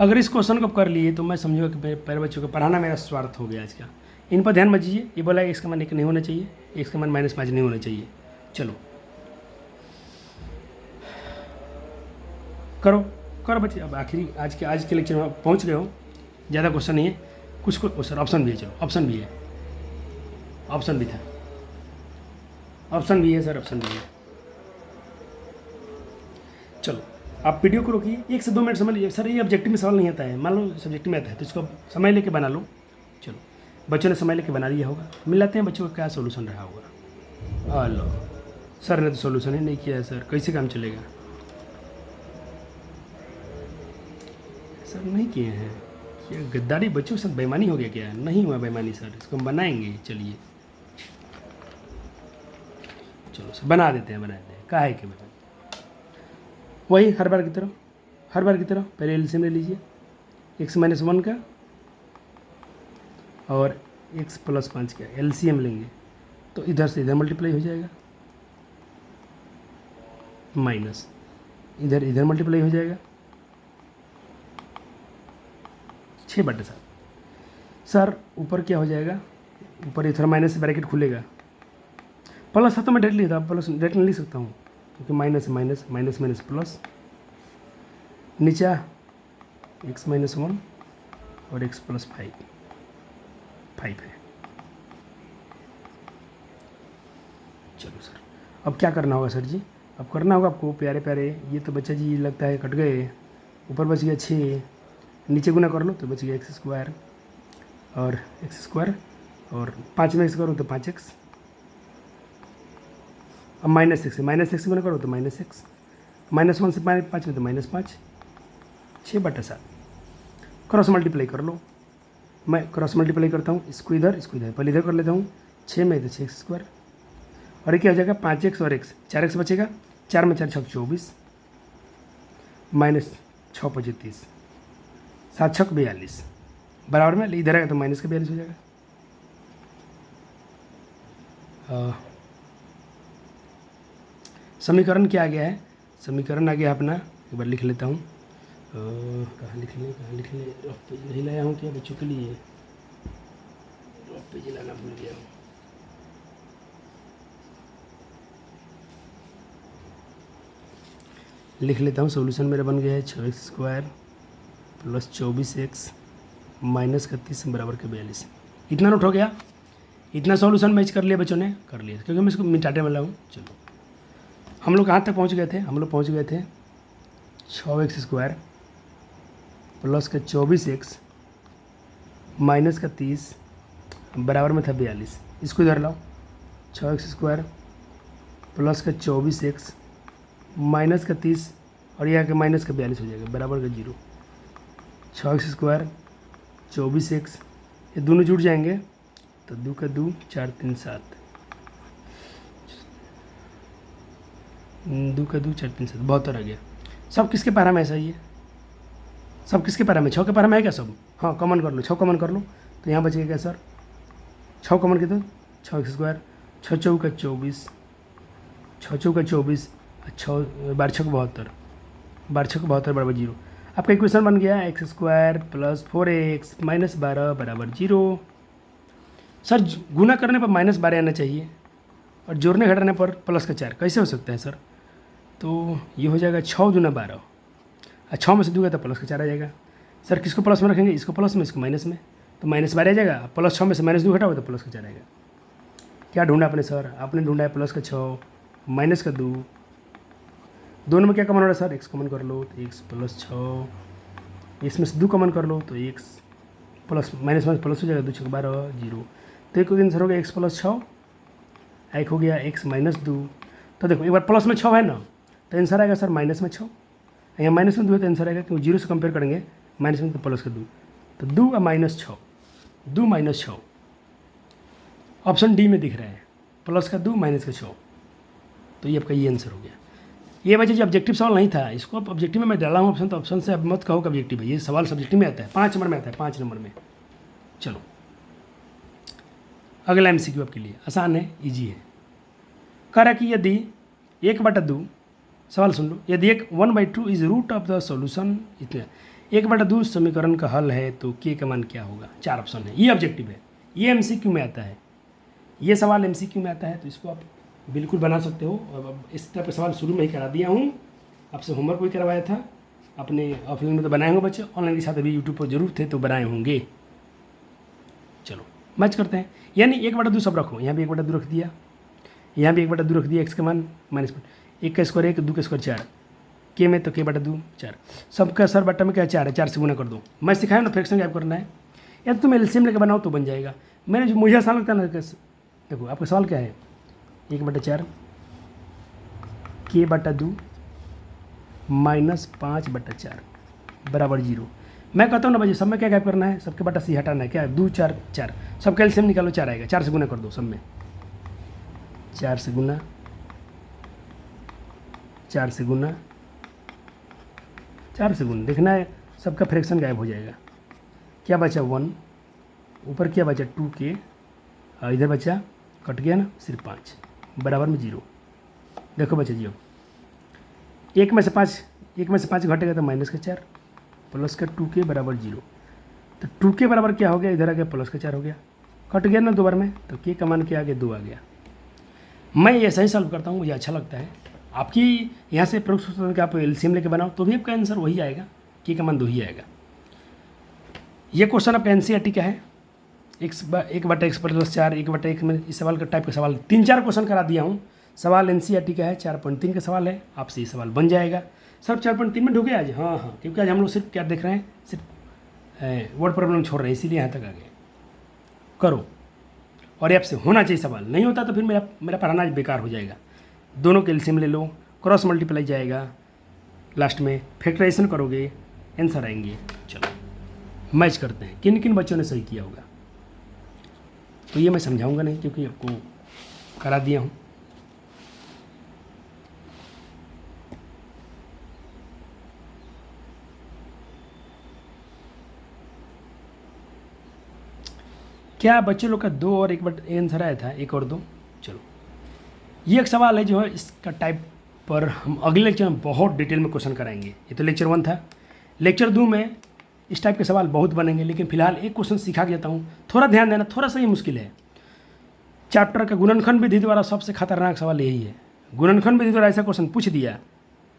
अगर इस क्वेश्चन को कर लिए तो मैं समझूंगा कि मेरे बच्चों को पढ़ाना मेरा स्वार्थ हो गया आज का। इन पर ध्यान मत दीजिए, ये बोला है इसका मान 1 नहीं होना चाहिए, इसका मान -5 नहीं होना चाहिए। चलो करो करो बच्चे। अब आखिरी आज के लेक्चर में पहुंच गए हो, ज़्यादा क्वेश्चन नहीं है, कुछ सर ऑप्शन भी है, चलो ऑप्शन भी है, ऑप्शन भी था, ऑप्शन भी है सर, ऑप्शन भी है। चलो आप वीडियो को रोकिए, 1 से 2 मिनट समझ लीजिए। सर ये ऑब्जेक्टिव में सवाल नहीं आता है, मान लो सब्जेक्टिव में आता है तो इसको समय लेके बना लो। चलो बच्चों ने समय लेके बना लिया होगा, मिलाते हैं बच्चों का क्या सोल्यूशन रहा होगा। लो सर ने तो सोल्यूशन ही नहीं किया है सर, कैसे काम चलेगा? सर नहीं किए हैं, ये गद्दारी बच्चों के साथ बेईमानी हो गया क्या? नहीं हुआ बेईमानी सर, इसको हम बनाएंगे। चलिए चलो सर बना देते हैं काहे के बेईमानी। वही हर बार की तरह पहले एलसीएम ले लीजिए x-1 का और x+5 का एलसीएम लेंगे तो इधर से इधर मल्टीप्लाई हो जाएगा, माइनस इधर मल्टीप्लाई हो जाएगा 6/7। सर ऊपर क्या हो जाएगा, ऊपर इधर माइनस से ब्रैकेट खुलेगा, प्लस था तो मैं डायरेक्ट लिखता, प्लस डायरेक्ट नहीं लिख सकता हूँ क्योंकि माइनस माइनस प्लस, नीचा x-1 और x+5 है। चलो सर अब क्या करना होगा सर जी? अब करना होगा आपको प्यारे प्यारे, ये तो बच्चा जी लगता है कट गए, ऊपर बच गया 6, नीचे गुना कर लो तो बच गया x² और x² और 5 में x करो तो 5x, अब -6 गुना करो तो -x, -1 से 5 में तो -5, 6/7। क्रॉस मल्टीप्लाई कर लो, मैं क्रॉस मल्टीप्लाई करता हूँ, इसको इधर पहले इधर कर लेता हूँ, 6 में तो 6x² और ये क्या हो जाएगा 5x और x, 4x बचेगा, 4 में 4 छक 24 -6 × 30, 7 छक 42 बराबर में इधर आएगा तो माइनस का 42 हो जाएगा। समीकरण क्या आ गया है? समीकरण आ गया अपना, एक बार लिख लेता हूँ, कहाँ लिख लें रफ पेज नहीं लाया हूँ क्या बच्चों के लिए, रफ पेज लाना भूल गया हूँ। लिख लेता हूँ, सोल्यूशन मेरा बन गया है 6x² + 24x -31 बराबर के 42। इतना नोट हो गया, इतना सॉल्यूशन मैच कर लिया बच्चों ने, कर लिया क्योंकि मैं इसको मिटाने वाला हूँ। चलो हम लोग कहाँ तक पहुँच गए थे? हम लोग पहुँच गए थे 6x² + 24x -30 बराबर में था 42। इसको इधर लाओ, 6x² + 24x -30 और यह आके -42 हो जाएगा बराबर का 0। 6x² 24x ये दोनों जुड़ जाएंगे तो 2 का 2 4 3 7, 2 का 2 4 3 7 72 आ गया। सब किसके पारा में ऐसा ही है? सब किसके पारा में? 6 के पारा में है क्या सब? हाँ कॉमन कर लो, 6 कॉमन कर लो तो यहाँ बचेगा क्या सर? 6 कॉमन कितना? 6x², 6 चौका 24, 6 चौका 24, 6 12 छक 72, 12 छक 72 बराबर 0। आपका इक्वेशन बन गया x² + 4x -12 बराबर 0। सर गुना करने पर -12 आना चाहिए और जोड़ने घटाने पर +4, कैसे हो सकता है सर? तो ये हो जाएगा 6 दूना 12 और 6 में से 2 गया तो +4 आ जाएगा। सर किसको प्लस में रखेंगे? इसको प्लस में, इसको माइनस में, तो -12 आ जाएगा। +6 में से -2 घटाओगे तो +4 आएगा। क्या ढूंढा आपने सर? आपने ढूंढा है +6 -2, दोनों में क्या कॉमन हो रहा है सर? x कॉमन कर लो तो x + 6, इसमें से 2 कॉमन कर लो तो x प्लस माइनस प्लस हो जाएगा, 2 छक 12 0। तो एक आंसर हो गया x + 6, एक हो गया x - 2। तो देखो एक बार प्लस में 6 है ना तो आंसर आएगा सर -6, यहाँ माइनस में 2 है तो आंसर आएगा, क्योंकि 0 से कंपेयर करेंगे, माइनस में तो प्लस का 2, तो 2 और -6, 2 - 6 ऑप्शन डी में दिख रहा है, प्लस का 2 माइनस का 6। तो ये आपका ये आंसर हो गया। ये वजह जो ऑब्जेक्टिव सवाल नहीं था, इसको अब ऑब्जेक्टिव में मैं डाला हूँ ऑप्शन, तो ऑप्शन से अब मत कहो कि ऑब्जेक्टिव है, ये सवाल सब्जेक्टिव में आता है, 5 नंबर में आता है, 5 नंबर में। चलो अगला MCQ आपके लिए आसान है, इजी है। कह रहा कि यदि 1/2, सवाल सुन लो, यदि 1/2 is root of the solution, इतना 1/2 समीकरण का हल है तो k का मान क्या होगा? 4 ऑप्शन है, ये ऑब्जेक्टिव है, ये MCQ में आता है, ये सवाल MCQ में आता है, तो इसको आप बिल्कुल बना सकते हो। अब इस तरह का सवाल शुरू में ही करा दिया हूँ, आपसे होमवर्क भी करवाया था, अपने ऑफलाइन में तो बनाए होंगे बच्चे, ऑनलाइन के साथ अभी यूट्यूब पर जरूर थे तो बनाए होंगे। चलो मैच करते हैं, यानी 1/2 सब रखो, यहाँ भी 1/2 रख दिया, यहाँ भी 1/2 रख दिया, x का मान -1, 1 का स्क्वायर 1, 2 का स्क्वायर 4, k में तो k/2 4, सबका सर बट्टा में क्या 4 है, 4 से गुना कर दो। मैं सिखाया ना फ्रैक्शन गैप करना है, या तो तुम एलसीएम लेकर बनाओ तो बन जाएगा। मैंने जो मुझे आसान लगता है ना, देखो आपका सवाल क्या है, 1/4 k/2 -5/4 बराबर 0। मैं कहता हूँ ना भाई सब में क्या गैप करना है, सबके बटा सी हटाना है, क्या 2 4 4, सबका एलसीएम निकालो 4 आएगा, 4 से गुना कर दो सब में, 4 से गुना, 4 से गुना, 4 से गुना, देखना है सबका फ्रैक्शन गायब हो जाएगा। क्या बचा 1, ऊपर क्या बचा 2k, इधर बचा कट गया ना सिर्फ 5 बराबर में 0। देखो बचा 0, 1 में से 5 घटेगा तो -4 प्लस का 2k बराबर 0। तो 2k बराबर क्या हो गया, इधर आ गया प्लस का 4 हो गया, कट गया ना 2 बार में, तो k का मान क्या आ गया 2 आ गया। मैं ऐसा ही सॉल्व करता हूँ, मुझे अच्छा लगता है। आपकी यहाँ से प्रयोग सोचते कि आप एलसीएम लेके बनाओ तो भी आपका आंसर वही आएगा, k का मान 2 ही आएगा। ये क्वेश्चन आपका एनसीईआरटी का है, 1/x प्लस 4, 1/1 में इस सवाल का टाइप का सवाल 3-4 क्वेश्चन करा दिया हूँ। सवाल एनसीईआरटी का है, 4.3 का सवाल है, आपसे ये सवाल बन जाएगा। सर 4.3 में ढूंढे आज, हाँ, क्योंकि आज हम लोग सिर्फ क्या देख रहे हैं, सिर्फ वर्ड प्रॉब्लम छोड़ रहे हैं, इसीलिए यहाँ तक आ गए। करो, और आपसे होना चाहिए सवाल, नहीं होता तो फिर मेरा पढ़ाना बेकार हो जाएगा। दोनों के एलसीएम ले लो, क्रॉस मल्टीप्लाई जाएगा, लास्ट में फैक्टराइजेशन करोगे, आंसर आएंगे। चलो मैच करते हैं किन किन बच्चों ने सही किया होगा। तो ये मैं समझाऊंगा नहीं क्योंकि आपको करा दिया हूँ। क्या बच्चे लोग का 2 और 1 बट आंसर आया था, 1 और 2। चलो ये एक सवाल है जो है, इसका टाइप पर हम अगले लेक्चर में बहुत डिटेल में क्वेश्चन कराएंगे। ये तो लेक्चर 1 था, लेक्चर 2 में इस टाइप के सवाल बहुत बनेंगे, लेकिन फिलहाल एक क्वेश्चन सिखा के देता हूँ, थोड़ा ध्यान देना, थोड़ा सा ये मुश्किल है। चैप्टर का गुणनखंड विधि द्वारा सबसे खतरनाक सवाल यही है। गुणनखंड विधि द्वारा ऐसा क्वेश्चन पूछ दिया,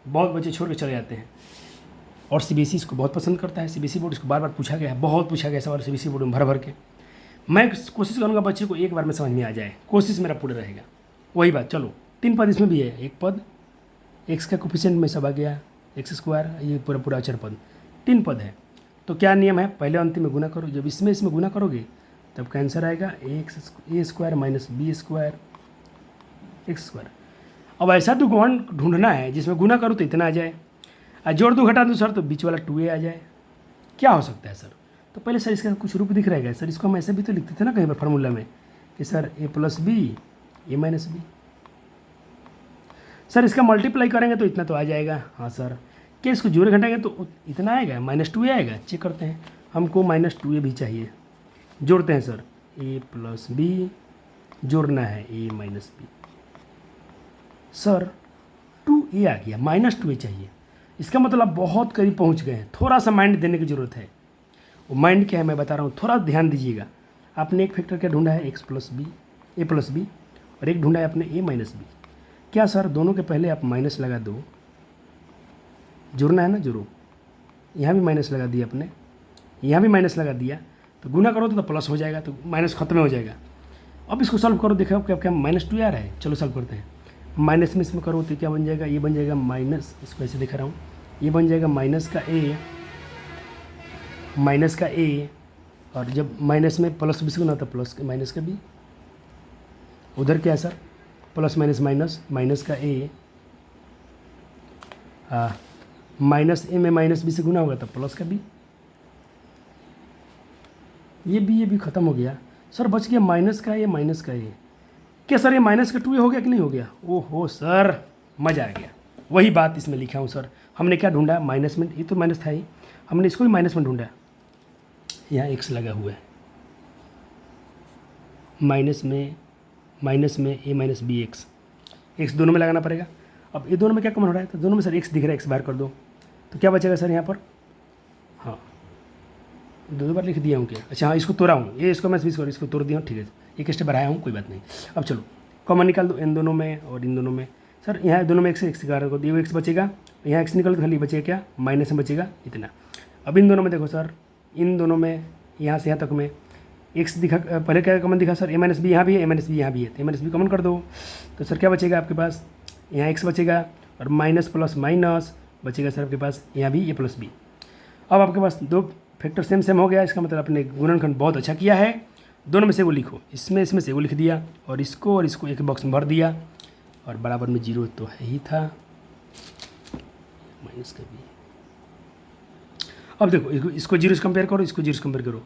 बहुत बच्चे छोड़ के चले जाते हैं। और सीबीएसई इसको बहुत पसंद करता है, सीबीएसई बोर्ड इसको बार बार पूछा गया है, बहुत पूछा गया सवाल सीबीएसई बोर्ड में भर भर के। मैं कोशिश करूँगा बच्चे को एक बार में समझ में आ जाए, कोशिश मेरा पूरा रहेगा। वही बात, चलो 3 पद इसमें भी है, 1 पद x का कोफिशिएंट में सब आ गया, x², ये पूरा अचर पद, 3 पद है। तो क्या नियम है, पहले अंतिम में गुना करो, जब इसमें गुना करोगे तब का आंसर आएगा a² माइनस b² x²। अब ऐसा तो गुण ढूंढना है जिसमें गुना करो तो इतना आ जाए, और जोड़ दो घटा दो सर तो बीच वाला 2a आ जाए। क्या हो सकता है सर? तो पहले सर इसका कुछ रूप दिख रहेगा सर, इसको हम ऐसे भी तो लिखते थे ना कहीं पर फार्मूला में कि sir a + b a - b। Sir इसका मल्टीप्लाई करेंगे तो इतना तो आ जाएगा, हाँ सर। क्या इसको जोड़ घटाएंगे तो इतना आएगा, -2a आएगा। चेक करते हैं, हमको -2a भी चाहिए, जोड़ते हैं सर, a + b जोड़ना है a - b। सर 2a आ गया, -2a चाहिए, इसका मतलब आप बहुत करीब पहुंच गए हैं। थोड़ा सा माइंड देने की ज़रूरत है। वो माइंड क्या है मैं बता रहा हूँ, थोड़ा ध्यान दीजिएगा। आपने एक फैक्टर क्या ढूंढा है, a + b, और एक ढूंढा है आपने a - b। क्या सर दोनों के पहले आप माइनस लगा दो, जोड़ना है ना, जोड़ो। यहाँ भी माइनस लगा दिया आपने, यहाँ भी माइनस लगा दिया, तो गुना करो तो प्लस हो जाएगा, तो माइनस खत्म हो जाएगा। अब इसको सॉल्व करो, देखो क्या क्या -2 आ रहा है। चलो सॉल्व करते हैं। माइनस में इसमें करो तो क्या बन जाएगा, ये बन जाएगा माइनस, इसको ऐसे दिखा रहा हूँ, ये बन जाएगा माइनस का a, और जब माइनस में प्लस भी से गुना तो प्लस माइनस का b। उधर क्या है सर, प्लस माइनस का a, माइनस a में -b से गुना होगा तो प्लस का b। ये भी ख़त्म हो गया सर, बच गया माइनस का a। क्या सर ये माइनस का 2a हो गया कि नहीं हो गया? ओहो सर मज़ा आ गया। वही बात इसमें लिखा हूँ सर, हमने क्या ढूंढा, माइनस में, ये तो माइनस था ही, हमने इसको भी माइनस में ढूंढा। यहाँ x लगा हुआ है, माइनस में a - b x दोनों में लगाना पड़ेगा। अब ये दोनों में क्या कॉमन हो रहा है, तो दोनों में सर x दिख रहा है, x बाहर कर दो तो क्या बचेगा सर यहाँ पर, हाँ 2 बार लिख दिया हूँ क्या, अच्छा हाँ इसको तोड़ा हूँ, ये इसको मैं इसको तोड़ दिया हूँ, ठीक है, एक स्टेप बढ़ाया हूँ, कोई बात नहीं। अब चलो कॉमन निकाल दो इन दोनों में और इन दोनों में। सर यहाँ दोनों में x कर दो, ये x बचेगा, यहाँ x निकल तो खाली बचेगा क्या, माइनस में बचेगा इतना। अब इन दोनों में देखो सर, इन दोनों में यहाँ से यहाँ तक में x दिखा, पहले क्या कॉमन दिखा सर, a - b यहाँ भी है, a - b यहाँ भी है, तो a - b कॉमन कर दो, तो सर क्या बचेगा आपके पास, यहाँ x बचेगा, और माइनस प्लस माइनस बचेगा सर आपके पास, यहाँ भी a + b। अब आपके पास 2 फैक्टर सेम हो गया, इसका मतलब आपने गुणनखंड बहुत अच्छा किया है। दोनों में से वो लिखो, इसमें से वो लिख दिया, और इसको एक बॉक्स में भर दिया, और बराबर में 0 तो है ही था, माइनस का b। अब देखो इसको जीरो से कंपेयर करो, इसको जीरो से कंपेयर करो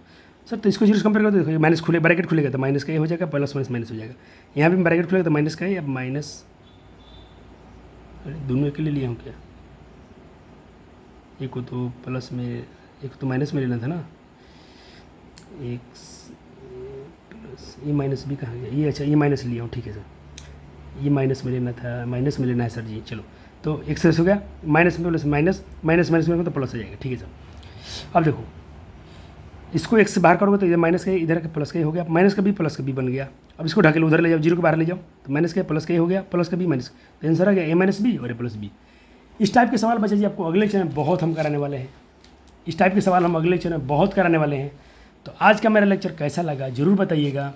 सर। तो इसको जीरो से कंपेयर करो तो देखो ये माइनस खुले ब्रैकेट खुलेगा तो माइनस का ये हो जाएगा, प्लस माइनस माइनस हो जाएगा। यहाँ भी ब्रैकेट खुलेगा तो माइनस का है, अब माइनस, अरे दोनों एक ले लिया हूँ क्या? एक को तो प्लस में, एक तो माइनस में लेना था ना, एक प्लस ये माइनस भी कहाँ गया ये? अच्छा ये माइनस लिया हूँ, ठीक है सर, ये माइनस में लेना था, माइनस में लेना है सर जी। चलो तो एक से हो गया, माइनस में प्लस माइनस, माइनस माइनस में तो प्लस हो जाएगा, ठीक है सर। अब देखो इसको एक से बाहर करोगे तो ये माइनस का इधर का प्लस का हो गया, माइनस का भी प्लस का भी बन गया। अब इसको ढकेलो उधर ले जाओ, जीरो के बाहर ले जाओ तो माइनस का प्लस का हो गया, प्लस का भी माइनस, तो आंसर आ गया ए माइनस बी और ए प्लस बी। इस टाइप के सवाल बच्चा जी आपको अगले लेक्चर में बहुत हम कराने वाले हैं, इस टाइप के सवाल हम अगले लेक्चर में बहुत कराने वाले हैं। तो आज का मेरा लेक्चर कैसा लगा ज़रूर बताइएगा।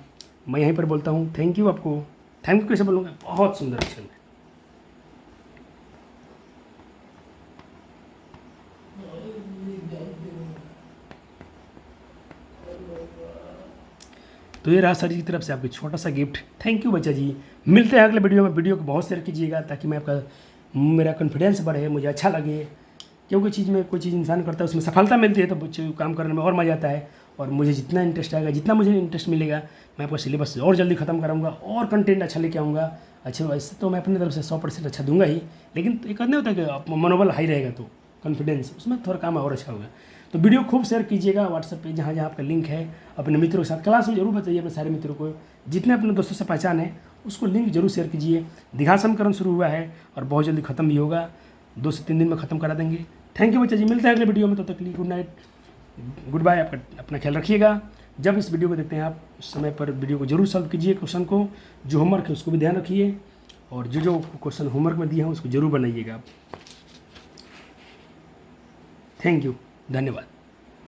मैं यहीं पर बोलता हूँ थैंक यू आपको। थैंक यू कैसे बोलूँगा, बहुत सुंदर अक्षर में। तो ये रहा सर जी की तरफ से आपकी छोटा सा गिफ्ट। थैंक यू बच्चा जी। मिलते हैं अगले वीडियो में। वीडियो को बहुत शेयर कीजिएगा ताकि मैं आपका मेरा कॉन्फिडेंस बढ़े, मुझे अच्छा लगे। क्योंकि चीज़ में कोई चीज़ इंसान करता है उसमें सफलता मिलती है तो बच्चे को काम करने में और मज़ा आता है। और मुझे जितना इंटरेस्ट आएगा, जितना मुझे इंटरेस्ट मिलेगा, मैं आपका सिलेबस और जल्दी ख़त्म कराऊंगा और कंटेंट अच्छा लेके आऊँगा। अच्छा वैसे तो मैं अपनी तरफ से 100% अच्छा दूंगा ही, लेकिन एक नहीं होता कि मनोबल हाई रहेगा तो कॉन्फिडेंस, उसमें थोड़ा काम और अच्छा होगा। तो वीडियो खूब शेयर कीजिएगा व्हाट्सएप पे, जहाँ जहाँ आपका लिंक है अपने मित्रों के साथ। क्लास में जरूर बताइए अपने सारे मित्रों को, जितने अपने दोस्तों से पहचान है उसको लिंक जरूर शेयर कीजिए। दीघा समीकरण शुरू हुआ है और बहुत जल्दी ख़त्म भी होगा, 2 से 3 दिन में ख़त्म करा देंगे। थैंक यू बच्चा जी, मिलते हैं अगले वीडियो में। तब तक के लिए गुड नाइट, गुड बाय। आपका अपना ख्याल रखिएगा। जब इस वीडियो को देखते हैं आप उस समय पर वीडियो को जरूर सॉल्व कीजिए, क्वेश्चन को, जो होमवर्क है उसको भी ध्यान रखिए, और जो क्वेश्चन होमवर्क में दिए हैं उसको जरूर बनाइएगा आप। थैंक यू, धन्यवाद।